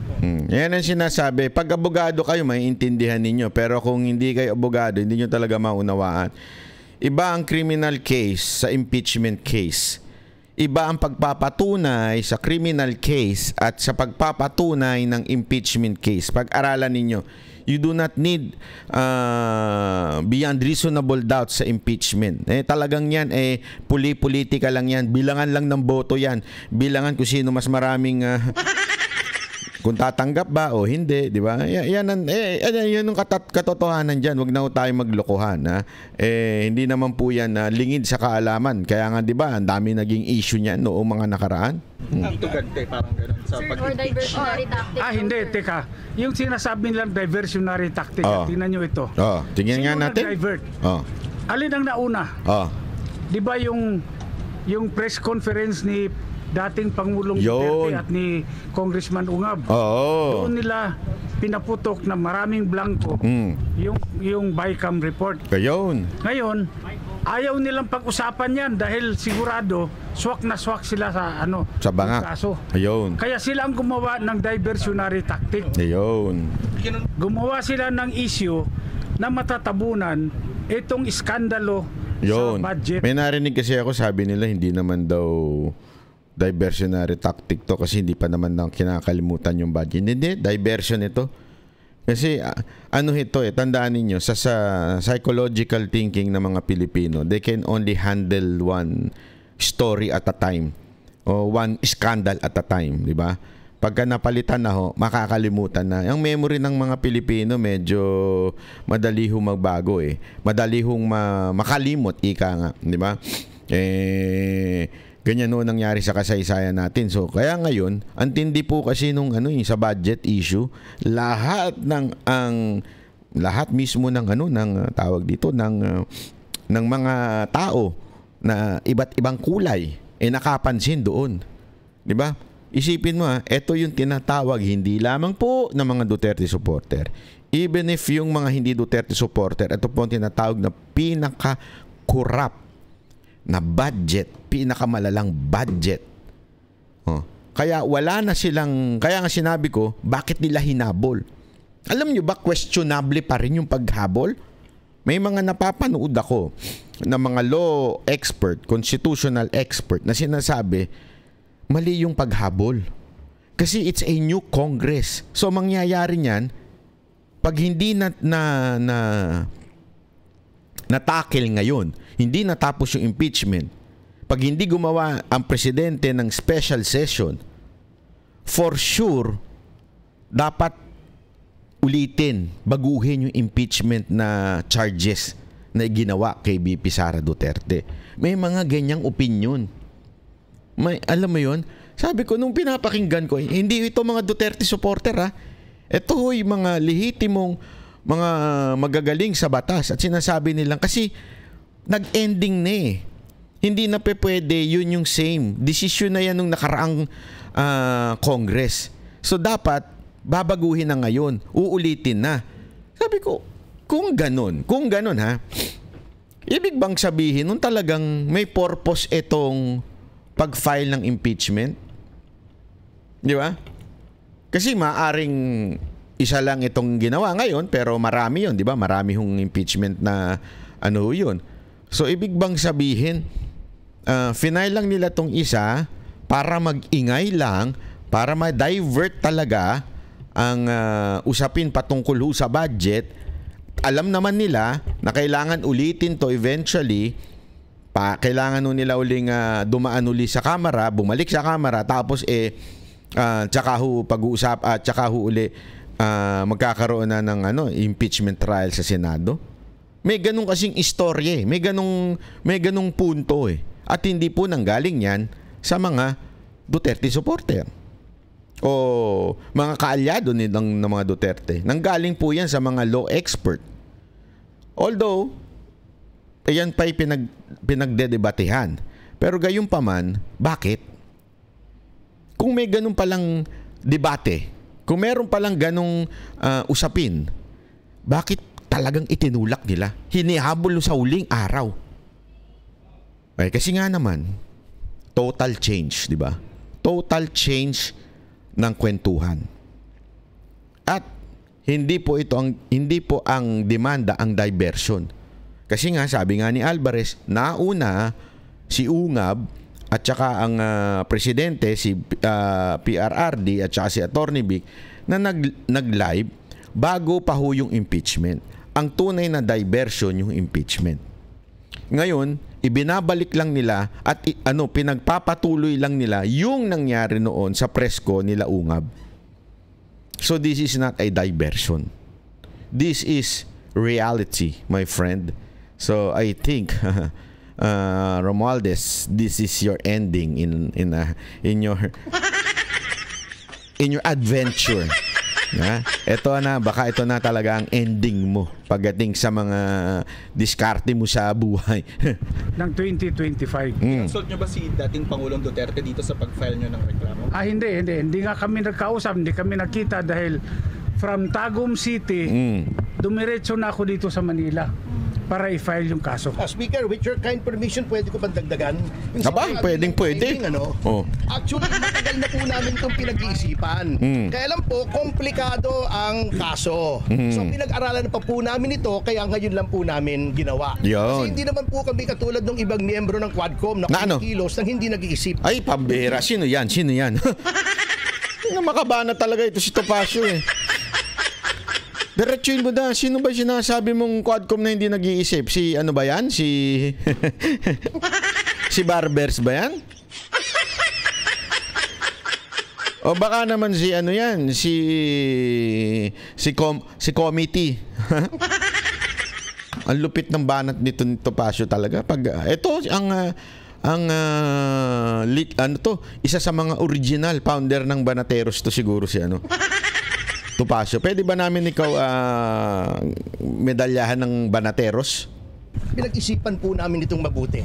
Yan ang sinasabi. Pag abogado kayo, maiintindihan ninyo. Pero kung hindi kayo abogado, hindi nyo talaga maunawaan. Iba ang criminal case sa impeachment case. Iba ang pagpapatunay sa criminal case at sa pagpapatunay ng impeachment case. Pag-aralan ninyo, you do not need beyond reasonable doubt sa impeachment. Talagang yan, politika lang yan. Bilangan lang ng boto yan. Bilangan kung sino mas maraming... kung tatanggap ba o hindi, di ba? Yan yung katotohanan dyan. Huwag na ho tayo maglokohan. Hindi naman po yan lingid sa kaalaman. Kaya nga, di ba, ang dami naging issue niyan noong mga nakaraan. Ang tugante, parang gano'n sa Sir, or diversionary tactic. Hindi, teka. Yung sinasabi nilang diversionary tactic, tingnan nyo ito. Tingnan nga Sino natin. nag-divert? Alin ang nauna? Di ba yung press conference ni dating Pangulong Duterte at ni Congressman Ungab? Doon nila pinaputok na maraming blanco yung BICAM report. Ngayon, ayaw nilang pag-usapan yan dahil sigurado swak na swak sila sa banga. Kaso. Kaya sila ang gumawa ng diversionary tactic. Gumawa sila ng issue na matatabunan itong iskandalo sa budget. May narinig kasi ako, sabi nila hindi naman daw diversionary tactic to kasi hindi pa naman kinakalimutan yung budget. Hindi, diversion ito. Kasi ito tandaan ninyo, sa psychological thinking ng mga Pilipino, they can only handle one story at a time o one scandal at a time, di ba? Pagka napalitan na makakalimutan na. Ang memory ng mga Pilipino medyo madali hong magbago Madali hong makalimot, ika nga, di ba? Ganyan noon nangyari sa kasaysayan natin. So kaya ngayon, ang tindi po kasi nung sa budget issue, lahat mismo ng tawag dito ng mga tao na iba't ibang kulay nakapansin doon. 'Di ba? Isipin mo ito yung tinatawag hindi lamang po ng mga Duterte supporter. Even if yung mga hindi Duterte supporter, ito po ang tinatawag na pinaka-corrupt na budget, pinakamalalang budget. Kaya wala na silang, kaya nga sinabi ko, bakit nila hinabol? Alam nyo ba, questionable pa rin yung paghabol? May mga napapanood ako na mga law expert, constitutional expert na sinasabi, mali yung paghabol. Kasi it's a new Congress. So mangyayari niyan, pag hindi na-tackle ngayon, hindi natapos yung impeachment, pag hindi gumawa ang presidente ng special session, for sure, dapat ulitin, baguhin yung impeachment na charges na ginawa kay VP Sara Duterte. May mga ganyang opinion. Alam mo yun? Sabi ko, nung pinapakinggan ko, hindi ito mga Duterte supporter Ito ho'y mga lehitimong mga magagaling sa batas at sinasabi nilang kasi nag-ending na Hindi na pwede, yun yung same. Desisyon na yan nung nakaraang Congress. So dapat, babaguhin na ngayon. Uulitin na. Sabi ko, kung ganun ibig bang sabihin nung talagang may purpose itong pag-file ng impeachment? Di ba? Kasi maaring isa lang itong ginawa ngayon pero marami yun, di ba? Marami hong impeachment na yun. So ibig bang sabihin final lang nila tong isa para mag-ingay lang, para ma-divert talaga ang usapin patungkol sa budget. Alam naman nila na kailangan ulitin to eventually. Kailangan nila uling dumaan uli sa Kamara, bumalik sa Kamara, tapos tsaka pag-uusap at tsaka uli magkakaroon na ng impeachment trial sa Senado. May ganung kasing istorya may ganung punto At hindi po nanggaling yan sa mga Duterte supporter o mga kaalyado ng mga Duterte. Nanggaling po yan sa mga law expert. Although, ayan pa'y pinagdedebatehan. Pero gayon pa man, bakit? Kung may ganun palang debate, kung meron palang ganung usapin, bakit talagang itinulak nila? Hinihabol sa huling araw. Kasi nga naman, total change, di ba? Total change ng kwentuhan. At hindi po ang demanda ang diversion. Kasi nga sabi nga ni Alvarez, nauna si Ungab at saka ang presidente si PRRD at saka si Attorney Vic na nag-live bago pa ho yung impeachment. Ang tunay na diversion yung impeachment. Ngayon, ibinabalik lang nila at pinagpapatuloy lang nila yung nangyari noon sa presko nila Ungab. So this is not a diversion. This is reality, my friend. So I think Romualdez, this is your ending in your adventure. Baka ito na talaga ang ending mo pagdating sa mga diskarte mo sa buhay. ng 2025. Consult nyo ba si dating Pangulong Duterte dito sa pag-file nyo ng reklamo? Hindi nga kami nagkausap, hindi kami nakita dahil from Tagum City, dumiretso na ako dito sa Manila para i-file yung kaso. Speaker, with your kind permission, pwede ko bang dagdagan? Pwedeng. Actually, matagal na po namin itong pinag-iisipan. Kaya lang po, komplikado ang kaso. So, pinag-aralan pa po namin ito, kaya ngayon lang po namin ginawa. Kasi hindi naman po kami katulad ng ibang miyembro ng Quadcom na kilos nang hindi nag-iisip. Ay, pambira. Sino yan? Makabana talaga ito si Topacio Diretsuin mo na. Sino ba sinasabi mong Quadcom na hindi nag-iisip? Si ano ba yan? Si Barbers ba yan? O baka naman si ano yan? Si committee. Ang lupit ng banat nito ni Topacio talaga. Pag ito isa sa mga original founder ng Banateros to siguro si Topacio. Pwede ba namin ikaw medalyahan ng Banateros? Pinag-isipan po namin itong mabuti.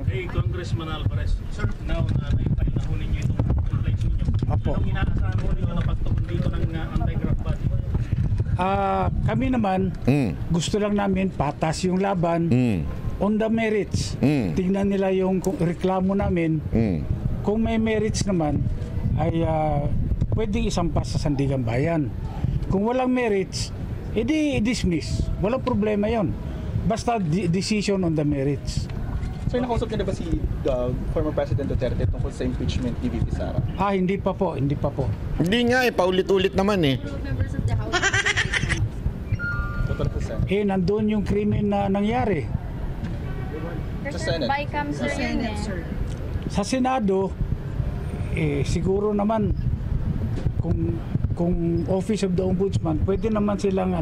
Hey, Congressman Alvarez, sir, now na-file na ho ninyo itong complaints ninyo. Opo. Anong inaasahan ho ninyo na pagtukon dito ng anti-graft body? Kami naman, gusto lang namin patas yung laban on the merits. Tingnan nila yung reklamo namin. Kung may merits naman, ay pwedeng isampas sa Sandigan Bayan. Kung walang merits, edi dismiss. Walang problema yon. Basta decision on the merits. Sir, nakausap niyo na ba si former President Duterte tungkol sa impeachment ni VP Sara? Hindi pa po. Hindi nga paulit-ulit naman Members of the House. Total sa Senate. Nandun yung krimen na nangyari. Kasi Senate. bycam sir yun Sa Senado, siguro naman kung Office of the Ombudsman, pwede naman silang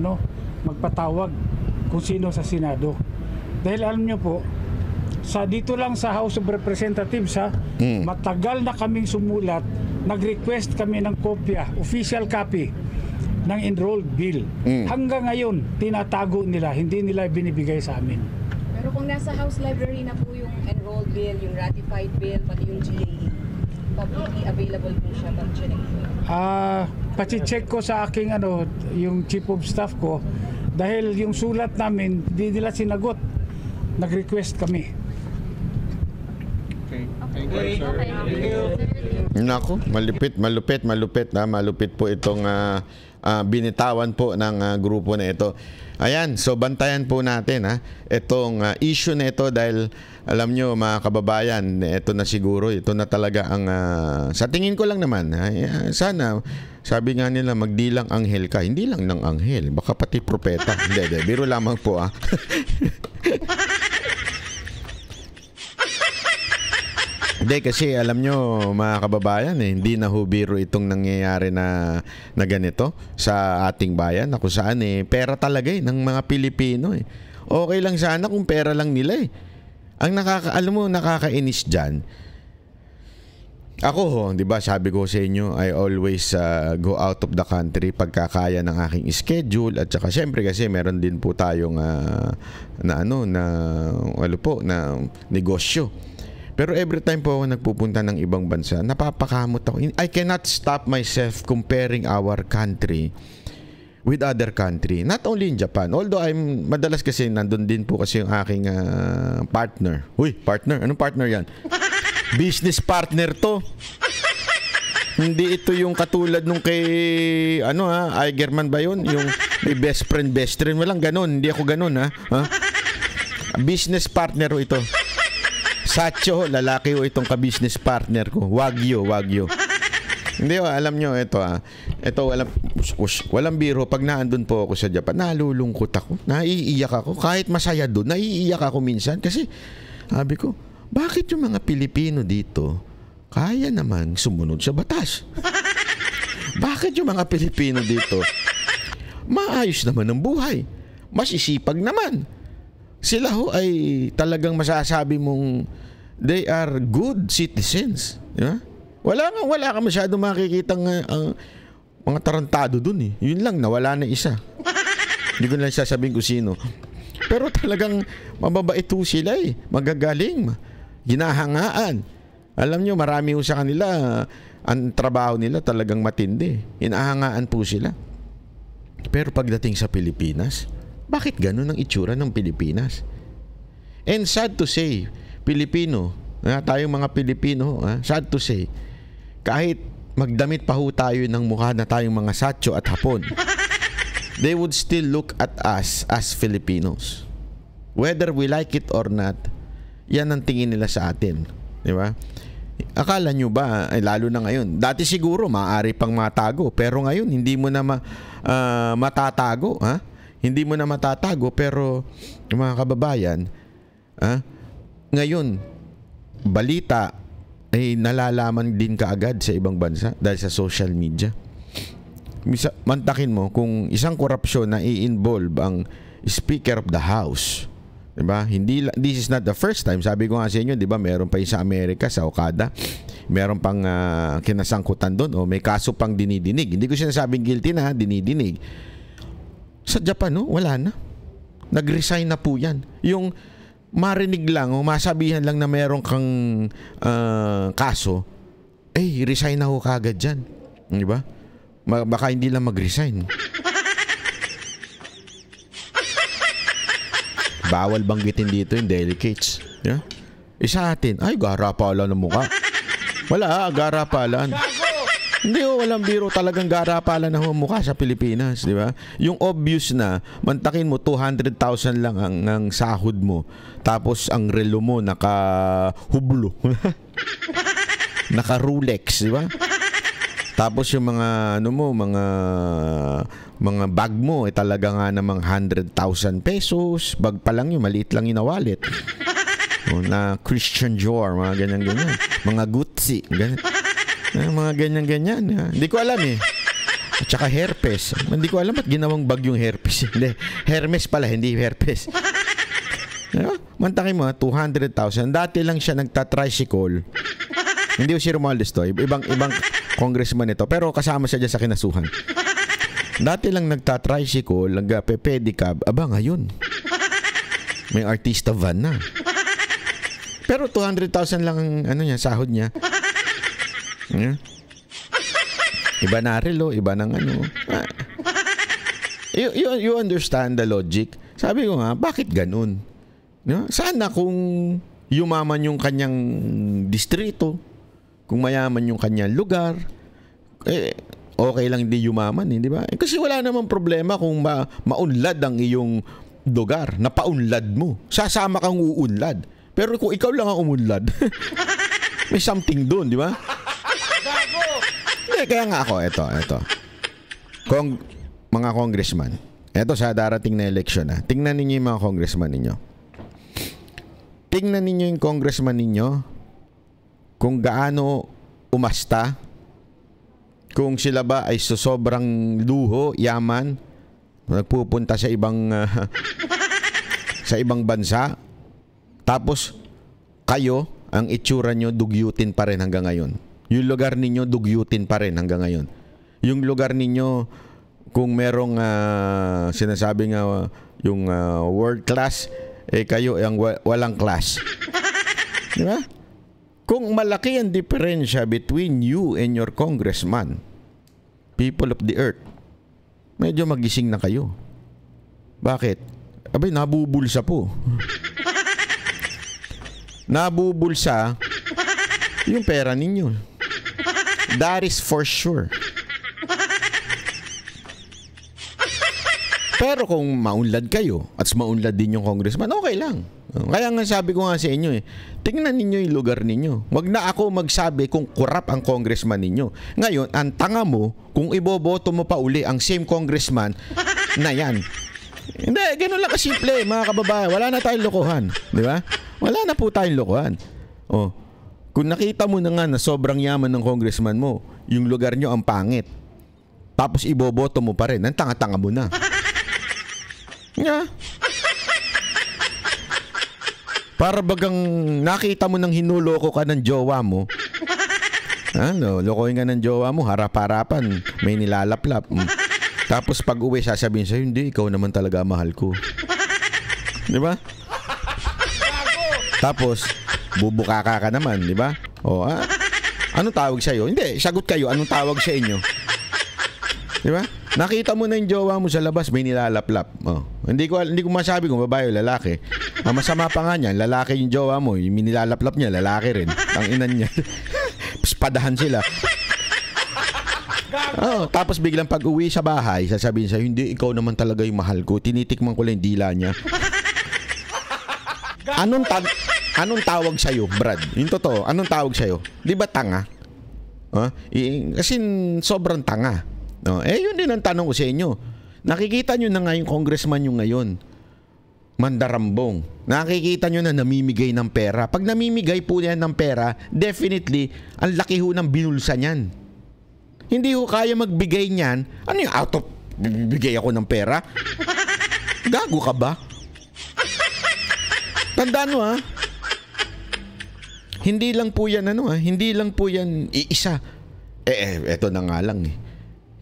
magpatawag kung sino sa Senado. Dahil alam nyo po, dito lang sa House of Representatives matagal na kaming sumulat, nag-request kami ng kopya, official copy ng enrolled bill. Hanggang ngayon, tinatago nila, hindi nila binibigay sa amin. Pero kung nasa House Library na po yung enrolled bill, yung ratified bill, pati yung GAE, publicly available po siya, mag-check po. Pati-check ko sa aking yung chief of staff ko, dahil yung sulat namin, hindi nila sinagot. Nag-request kami. Okay. Thank you, sir. Okay. Nako, malupit po itong binitawan po ng grupo na ito. Ayan, so bantayan po natin itong issue na ito dahil alam nyo mga kababayan, ito na siguro, ito na talaga ang sa tingin ko lang naman, sana sabi nga nila magdilang anghel ka, hindi lang ng anghel, baka pati propeta. Hindi, biro lamang po Hindi kasi alam nyo mga kababayan hindi na biro itong nangyayari na ganito sa ating bayan na kung saan pera talaga ng mga Pilipino Okay lang sana kung pera lang nila Ang nakakainis dyan. Ako di ba sabi ko sa inyo, I always go out of the country pagkakaya ng aking schedule at saka syempre kasi meron din po tayong na negosyo. Pero every time po ako nagpupunta ng ibang bansa, napapakamot ako. I cannot stop myself comparing our country with other country. Not only in Japan. Although madalas kasi nandun din po kasi yung aking partner. Uy, partner? Anong partner yan? Business partner to. Hindi ito yung katulad nung kay Igerman ba yun? Yung may best friend. Walang ganun. Hindi ako ganun Business partner ito. Sacho, lalaki itong ka-business partner ko. Wagyu. Hindi alam nyo, ito walang biro. Pag naandun po ako sa Japan, nalulungkot ako. Naiiyak ako. Kahit masaya doon, naiiyak ako minsan. Kasi, sabi ko, bakit yung mga Pilipino dito kaya naman sumunod sa batas? Bakit yung mga Pilipino dito maayos naman ang buhay? Masisipag naman. Sila ay talagang masasabi mong they are good citizens. Diba? Wala ka masyadong makikitang mga tarantado dun Yun lang, nawala na isa. Hindi ko na sasabihin kung sino. Pero talagang mababait sila magagaling, ginahangaan. Alam nyo, marami sa kanila, ang trabaho nila talagang matindi. Hinahangaan po sila. Pero pagdating sa Pilipinas, bakit ganun ang itsura ng Pilipinas? And sad to say, Pilipino, tayong mga Pilipino, sad to say, kahit magdamit pa tayo ng mukha na tayong mga Satcho at Hapon, they would still look at us as Filipinos. Whether we like it or not, yan ang tingin nila sa atin. Di ba? Akala nyo ba, lalo na ngayon, dati siguro maaari pang matago, pero ngayon hindi mo na matatago, Hindi mo na matatago, pero mga kababayan, ngayon, balita ay nalalaman din kaagad sa ibang bansa dahil sa social media. Mantakin mo, kung isang korupsyon na i-involve ang Speaker of the House. Diba? This is not the first time. Sabi ko nga sa inyo, diba, meron pa yung sa Amerika, sa Okada. Meron pang kinasangkutan doon. O may kaso pang dinidinig. Hindi ko sinasabing guilty na, dinidinig. Sa Japan, no, wala na. Nag-resign na po yan. Yung marinig lang, o masabihan lang na meron kang kaso, resign na ho kagad dyan. Diba? Baka hindi lang mag-resign. Bawal banggitin dito yung delicates. Yeah? Isa atin, gara pala ng mukha. Wala, gara pala. Hindi, walang biro, talagang gara pala ng mukha sa Pilipinas, di ba? Yung obvious na, mantakin mo 200,000 lang ang sahod mo. Tapos ang relo mo naka-hublo. Naka-Rolex, di ba? Tapos yung mga mga bag mo talaga nga namang 100,000 pesos. Bag pa lang yun, maliit lang yung wallet. Na Christian Dior, mga ganyan-ganyan. Mga Gucci, ganyan. Mga ganyan-ganyan. Hindi ko alam eh. At saka herpes. Hindi ko alam at ginawang bag yung herpes. Hindi, Hermes pala, hindi herpes. Mantakin mo, 200,000. Dati lang siya nagta-tricycle. Hindi ko si Romualdez to. Ibang congressman ito. Pero kasama siya dyan sa kinasuhan. Dati lang nagta-tricycle, nagpe-pedicab. Ngayon. May artista van na. Pero 200,000 lang ang sahod niya. Iba na relo, iba ng You understand the logic? Sabi ko nga, bakit ganun? Sana kung yumaman yung kanyang distrito, kung mayaman yung kanyang lugar, okay lang di yumaman, di ba? Kasi wala namang problema kung maunlad ang iyong lugar, napaunlad mo. Sasama kang uunlad. Pero kung ikaw lang ang umunlad, may something doon, di ba? Kaya nga ako, ito. Mga congressman, ito sa darating na eleksyon na, tingnan ninyo yung mga congressman ninyo. Tingnan ninyo yung congressman ninyo kung gaano umasta, kung sila ba ay sobrang luho, yaman, nagpupunta sa ibang sa ibang bansa, tapos kayo, ang itsura nyo dugyutin pa rin hanggang ngayon. Yung lugar ninyo dugyutin pa rin hanggang ngayon. Yung lugar ninyo, kung merong sinasabi nga yung world class, kayo ang walang class. Di ba? Kung malaki ang diferensya between you and your congressman, people of the earth, medyo magising na kayo. Bakit? Nabubulsa po. Nabubulsa yung pera ninyo. That is for sure. Pero kung maunlad kayo at maunlad din yung congressman, okay lang. Kaya nga sabi ko nga sa inyo tingnan ninyo yung lugar ninyo. Wag na ako magsabi kung kurap ang congressman ninyo. Ngayon, ang tanga mo, kung iboboto mo pa uli ang same congressman na yan. Hindi, gano'n lang kasimple, mga kababayan. Wala na tayong lokohan. Di ba? Wala na po tayong lokohan. Kung nakita mo na nga na sobrang yaman ng congressman mo, yung lugar nyo ang pangit, tapos iboboto mo pa rin, ang tanga-tanga mo na. Yeah. Para bagang nakita mo nang hinuloko ka ng jowa mo. Lokohin ka ng jowa mo, harap-harapan, may nilalaplap. Tapos pag uwi, sasabihin sa'yo, hindi, ikaw naman talaga mahal ko. Di ba? Tapos, bubukaka ka naman, di ba? Anong tawag sa'yo? Hindi, sagot kayo, anong tawag sa inyo? Di ba? Nakita mo na yung jowa mo sa labas, may nilalaplap. Hindi ko masabi kung babae o lalaki. Masama pa nga niyan, lalaki yung jowa mo, yung nilalaplap niya, lalaki rin. Ang inan niya. Padahan sila. Tapos biglang pag uwi sa bahay, sasabihin sa'yo, hindi, ikaw naman talaga yung mahal ko. Tinitikman ko lang yung dila niya. Anong tawag sa'yo, Brad? Yung totoo, anong tawag sa'yo? Di ba tanga? Kasi sobrang tanga. Yun din ang tanong ko sa inyo. Nakikita nyo na nga yung congressman nyo ngayon. Mandarambong. Nakikita nyo na namimigay ng pera. Pag namimigay po yan ng pera, definitely, ang laki ho ng binulsa niyan. Hindi ho kaya magbigay niyan. Ano yung out of bibigay ako ng pera? Gago ka ba? Tandaan mo hindi lang po yan hindi lang po yan iisa. Eto na nga lang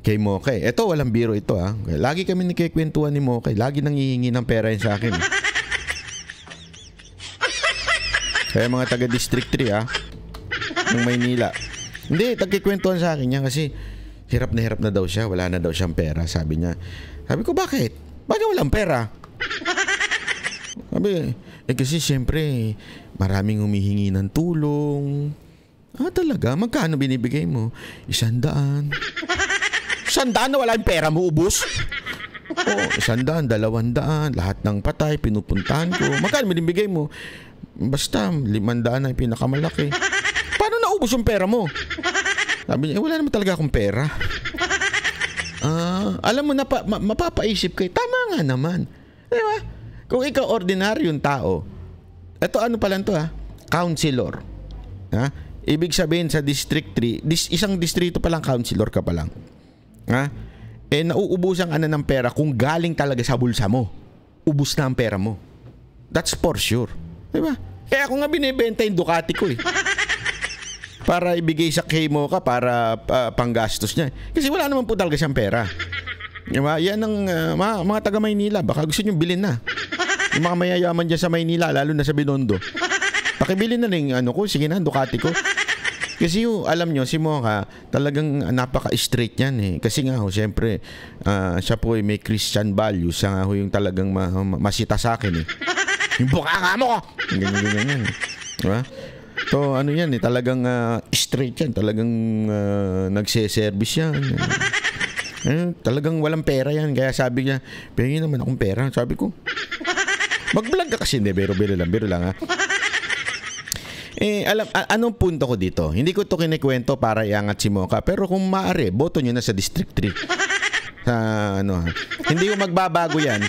kay Mokay. Eto walang biro ito Lagi kami nagkikwentuhan ni Mokay. Lagi nang hihingi ng pera yun sa akin. Kaya mga taga District 3 ng Maynila. Hindi, nagkikwentuhan sa akin yan kasi hirap na daw siya. Wala na daw siyang pera, sabi niya. Sabi ko, bakit? Bakit walang pera? Sabi, kasi siyempre maraming humihingi ng tulong. Talaga? Magkano binibigay mo? 100. 100 na wala yung pera mo, ubos? 100, 200. Lahat ng patay, pinupuntahan ko. Magkano binibigay mo? Basta, 500 na yung pinakamalaki. Paano naubos yung pera mo? Sabi niya, wala naman talaga akong pera. Alam mo na, mapapaisip kayo. Tama nga naman. Diba? Kung ikaw ordinaryong tao, eto ano pa lang to counselor. Ibig sabihin sa District 3, isang distrito pa lang, counselor ka pa lang. Nauubusan ka na ng pera kung galing talaga sa bulsa mo. Ubus na ang pera mo. That's for sure. Diba? Kaya ako nga binibenta yung Ducati ko para ibigay sa Kemo ka para panggastos niya. Kasi wala naman po talaga siyang pera. Diba? Yan ang mga taga Maynila. Baka gusto nyo bilhin na. Yung mga mayayaman dyan sa Maynila, lalo na sa Binondo. Pakibili na rin sige na, Ducati ko. Kasi alam nyo, si Mocha, talagang napaka-straight yan Kasi nga siyempre, siya po may Christian values. Siya nga yung talagang masita sa akin Yung buka nga mo! Ganyan yan Diba? So yan talagang straight yan. Talagang nagse-service yan. Talagang walang pera yan. Kaya sabi niya, pengin naman akong pera. Sabi ko, mag-vlog ka kasi. Hindi, biro lang anong punto ko dito? Hindi ko to kinikwento para iangat si Mocha. Pero kung maaari, boto nyo na sa District 3. Hindi ko magbabago yan.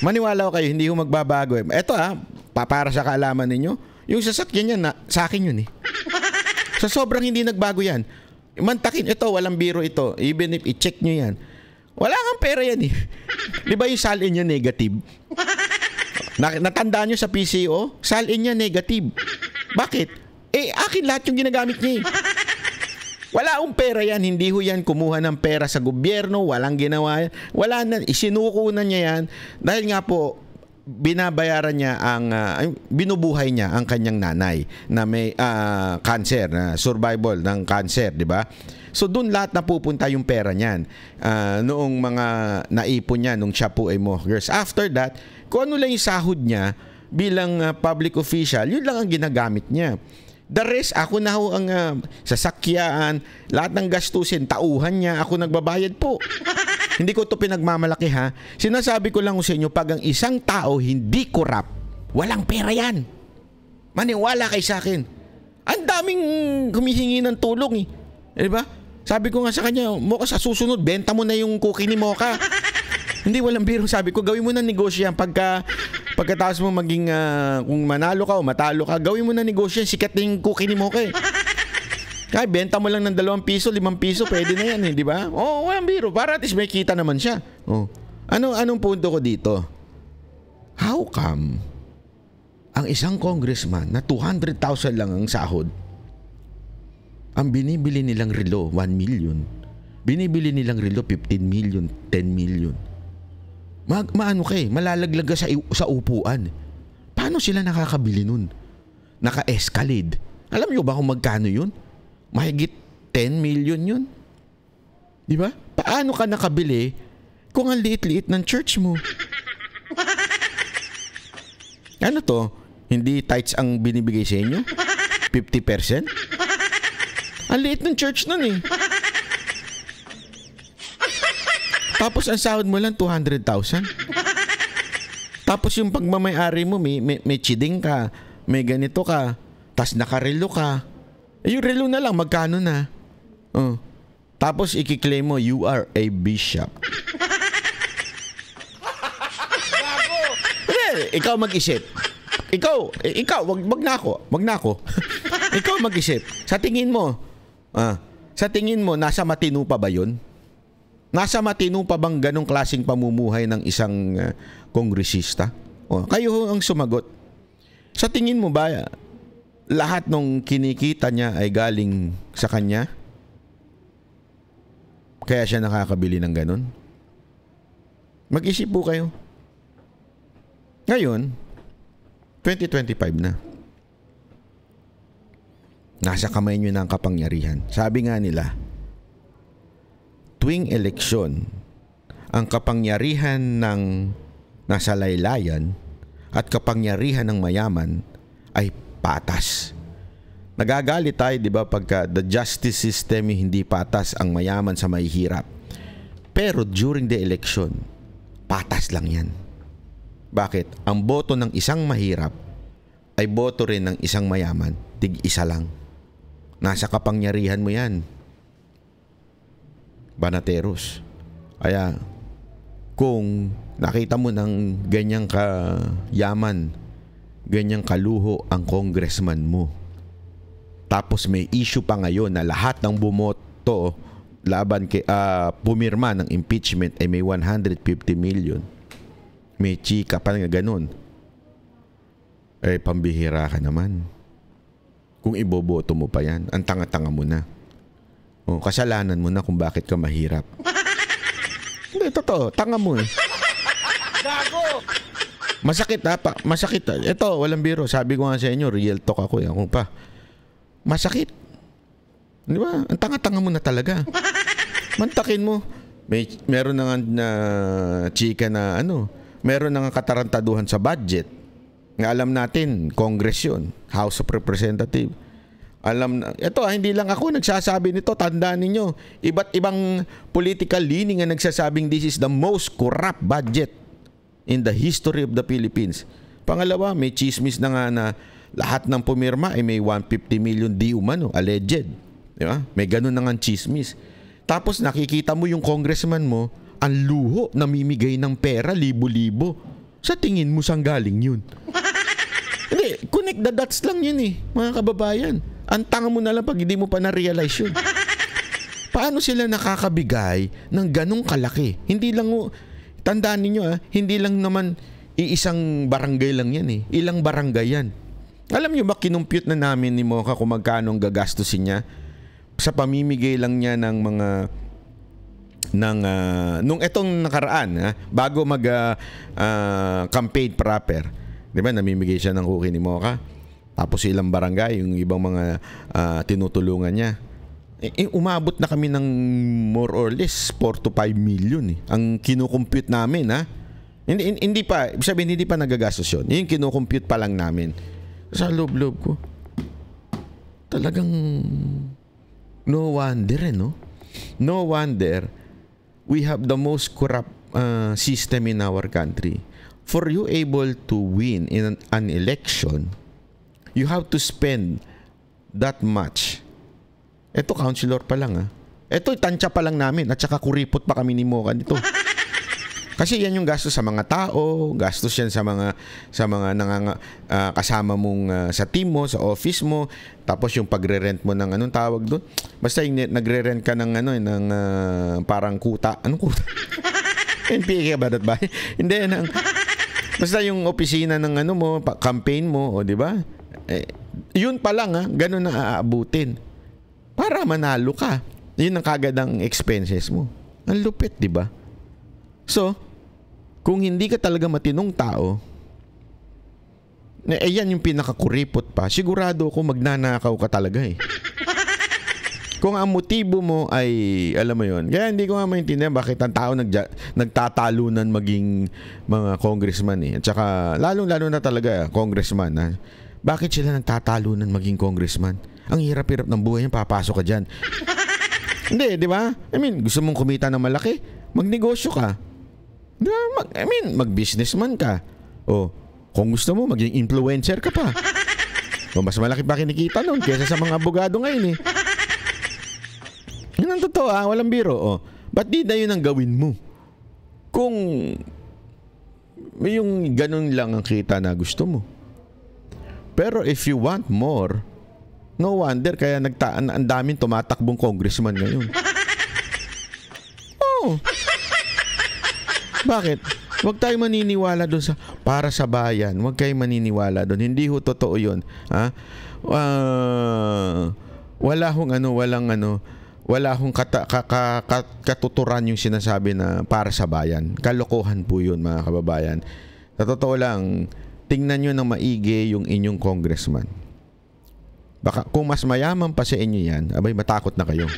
Maniwala ko kayo, hindi ko magbabago. Eto para sa kaalaman ninyo, yung sasakyan yan, sa akin yun Sa sobrang hindi nagbago yan. Mantakin, ito, walang biro ito. Even if i-check nyo yan. Wala kang pera yan Di ba yung salin niya negative? Natandaan nyo sa PCO? Salin niya negative. Bakit? Akin lahat yung ginagamit niya Wala akong pera yan. Hindi ho yan kumuha ng pera sa gobyerno. Walang ginawa yan. Wala na. Isinuko na niya yan. Dahil nga po, binabayaran niya binubuhay niya ang kanyang nanay na may cancer, survival ng cancer, di ba? So doon lahat napupunta yung pera niyan. Noong mga naipon niya nung siya po ay Mohgers. After that, kung ano lang yung sahod niya bilang public official, yun lang ang ginagamit niya. The rest, ako na ho ang sasakyan, lahat ng gastusin, tauhan niya, ako nagbabayad po. Hindi ko to pinagmamalaki Sinasabi ko lang sa inyo, pag ang isang tao hindi corrupt, walang pera yan. Maniwala kay sa akin. Ang daming humihingi ng tulong Diba? Sabi ko nga sa kanya, Mocha, sa susunod, benta mo na yung cookie ni Mocha. Hindi, walang biro. Sabi ko, gawin mo na negosyo yan. Pagkatapos mo maging, kung manalo ka o matalo ka, gawin mo na negosyo yan. Sikat na yung cookie ni Mocha Kaya benta mo lang ng 2 piso, 5 piso, pwede na yan di ba? Walang biro. Para at least may kita naman siya. Anong punto ko dito? How come ang isang congressman na 200,000 lang ang sahod, ang binibili nilang relo, 1 million. Binibili nilang relo, 15 million, 10 million. Malalaglag ka sa upuan. Paano sila nakakabili nun? Naka-escalade. Alam nyo ba kung magkano yun? Mahigit 10 million yun. Di ba? Paano ka nakabili kung ang liit-liit ng church mo? Ano to? Hindi tithes ang binibigay sa inyo? 50%? Ang liit ng church nun Tapos ang sahod mo lang 200,000. Tapos yung pagmamay-ari mo, may chiding ka, may ganito ka, tas nakarelo ka. Yung relo na lang, magkano na? Tapos ikiklaim mo, you are a bishop. Ikaw mag-isip. Ikaw, wag na ako. Ikaw mag-isip. Sa tingin mo, nasa matino pa ba yun? Nasa matino pa bang ganong klaseng pamumuhay ng isang kongresista? Kayo ang sumagot. Sa tingin mo ba, lahat ng kinikita niya ay galing sa kanya? Kaya siya nakakabili ng ganon? Mag-isip po kayo. Ngayon, 2025 na. Nasa kamay niyo na ang kapangyarihan. Sabi nga nila, tuwing eleksyon, ang kapangyarihan ng nasa laylayan at kapangyarihan ng mayaman ay patas. Nagagalit tayo, di ba, pagka the justice system hindi patas, ang mayaman sa mahihirap. Pero during the election, patas lang yan. Bakit? Ang boto ng isang mahirap ay boto rin ng isang mayaman. Tig-isa lang. Nasa kapangyarihan mo yan, Banateros. Kaya, kung nakita mo ng ganyang kayaman, ganyang kaluho ang congressman mo, tapos may issue pa ngayon na lahat ng bumoto laban kay pumirma ng impeachment ay may 150 million. May chika pa nga ganun. Eh, pambihira ka naman. Kung iboboto mo pa yan, ang tanga-tanga mo na. Kasalanan mo na kung bakit ka mahirap. Hindi, totoo. Tanga mo eh. Gago! Masakit ha? Masakit. Ito, walang biro. Sabi ko nga sa inyo, real talk ako. Kung pa. Masakit. Di ba? Ang tanga-tanga mo na talaga. Mantakin mo. Meron na nga chika na meron na nga katarantaduhan sa budget. Nga alam natin, Congress yun. House of Representatives. Alam na, ito hindi lang ako nagsasabi nito, tandaan ninyo, iba't ibang political leaning ang nagsasabing this is the most corrupt budget in the history of the Philippines. Pangalawa, may chismis na nga na lahat ng pumirma ay may 150 million di umano, alleged. Di ba? May ganun na nga chismis. Tapos nakikita mo yung congressman mo, ang luho, namimigay ng pera, libo-libo. Sa tingin mo saan galing yun? Hindi, connect the dots lang yun eh, mga kababayan. Ang tanga mo na lang pag hindi mo pa na-realize yun. Paano sila nakakabigay ng ganong kalaki? Hindi lang, tandaan ninyo hindi lang naman iisang barangay lang yan eh. Ilang barangay yan. Alam nyo ba, kinumpute na namin ni Mocha kung magkano ang gagastusin niya sa pamimigay lang niya ng mga nung etong nakaraan bago mag campaign proper. Di ba, namimigay siya ng cookie ni Mocha. Tapos ilang barangay, yung ibang mga tinutulungan niya. Umabot na kami ng more or less 4 to 5 million eh. Ang kinukompute namin Hindi pa, sabihin hindi pa nagagastos yun. Yung kinukompute pa lang namin. Sa loob-loob ko. Talagang no wonder No wonder we have the most corrupt system in our country. For you able to win in an election, you have to spend that much. Ito, councilor pa lang Ito, tansya pa lang namin at saka kuripot pa kami ni Mocha nito. Kasi yan yung gastos sa mga tao, gastos yan sa mga kasama mong sa team mo, sa office mo, tapos yung pagre-rent mo ng anong tawag doon. Basta yung nagre-rent ka ng ng parang kuta. Anong kuta? NPA ba that ba? Hindi basta yung opisina ng mo, campaign mo, di ba? Yun pa lang ganun na aabutin. Para manalo ka. Yun ang kagad ang expenses mo. Ang lupit, di ba? So, kung hindi ka talaga matinong tao, yan yung pinakakuripot pa, sigurado ako magnanakaw ka talaga Kung ang motibo mo ay, alam mo yun, kaya hindi ko nga maintindihan bakit ang tao nagtatalunan maging mga congressman At saka, lalong-lalo na talaga, congressman Bakit sila nagtatalunan maging congressman? Ang hirap-hirap ng buhay niya, papasok ka dyan. Hindi, di ba? Gusto mong kumita ng malaki? Magnegosyo ka. Mag-businessman ka. Kung gusto mo, maging influencer ka pa. Mas malaki pa kinikita nun kaysa sa mga abogado ngayon Yun ang totoo walang biro. Ba't di na yun ang gawin mo? Kung yung ganun lang ang kita na gusto mo. Pero if you want more, no wonder kaya ang daming tumatakbong congressman ngayon. Oo. Bakit? Huwag tayong maniniwala doon sa para sa bayan. Huwag kayong maniniwala doon. Hindi ho totoo yun. Ha? Wala hong katuturan yung sinasabi na para sa bayan. Kalokohan po yun, mga kababayan. Sa totoo lang, tingnan nyo ng maigi yung inyong congressman. Baka kung mas mayaman pa sa inyo yan, abay matakot na kayo.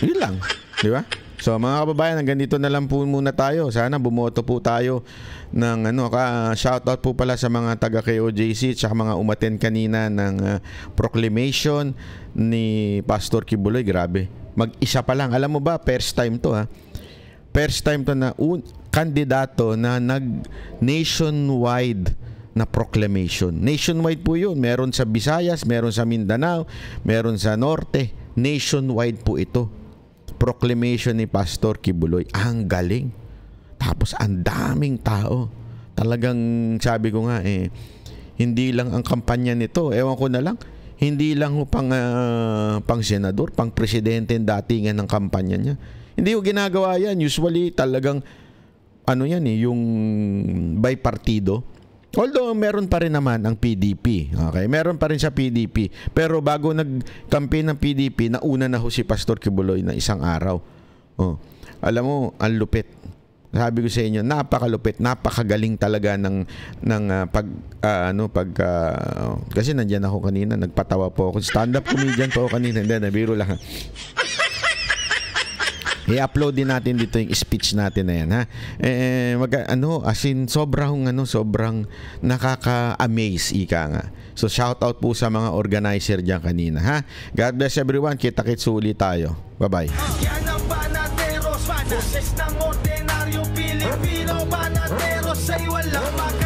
Yun lang. Di ba? So mga kababayan, hanggang dito na lang po muna tayo. Sana bumoto po tayo ng shoutout po pala sa mga taga KOJC at mga umaten kanina ng proclamation ni Pastor Kibuloy. Grabe. Mag-isa pa lang. Alam mo ba, first time to ha. First time to na kandidato na nag-nationwide na proclamation. Nationwide po yun. Meron sa Visayas, meron sa Mindanao, meron sa Norte. Nationwide po ito. Proclamation ni Pastor Kibuloy. Ang galing. Tapos ang daming tao. Talagang sabi ko nga hindi lang ang kampanya nito. Ewan ko na lang. Hindi lang pang senador, pang presidente datingan ng kampanya niya. Hindi ko ginagawa yan. Usually talagang yung bipartido. Although meron pa rin naman ang PDP. Okay, meron pa rin sa PDP. Pero bago nag-campaign ng PDP, nauna na ho si Pastor Kibuloy na isang araw. Alam mo, ang lupit. Sabi ko sa inyo, napakalupit, napakagaling talaga kasi nandiyan ako kanina, nagpatawa po ako. Stand-up comedian po ako kanina. Hindi, nabiro lang. I-upload din natin dito yung speech natin na yan, ha. Sobrang nakaka-amaze, ika nga. So shout out po sa mga organizer diyan kanina, ha. God bless everyone. Kita-kits ulit tayo. Bye-bye. Yan ang Banateros, boses ng ordinaryo Pilipino. Banateros ay walang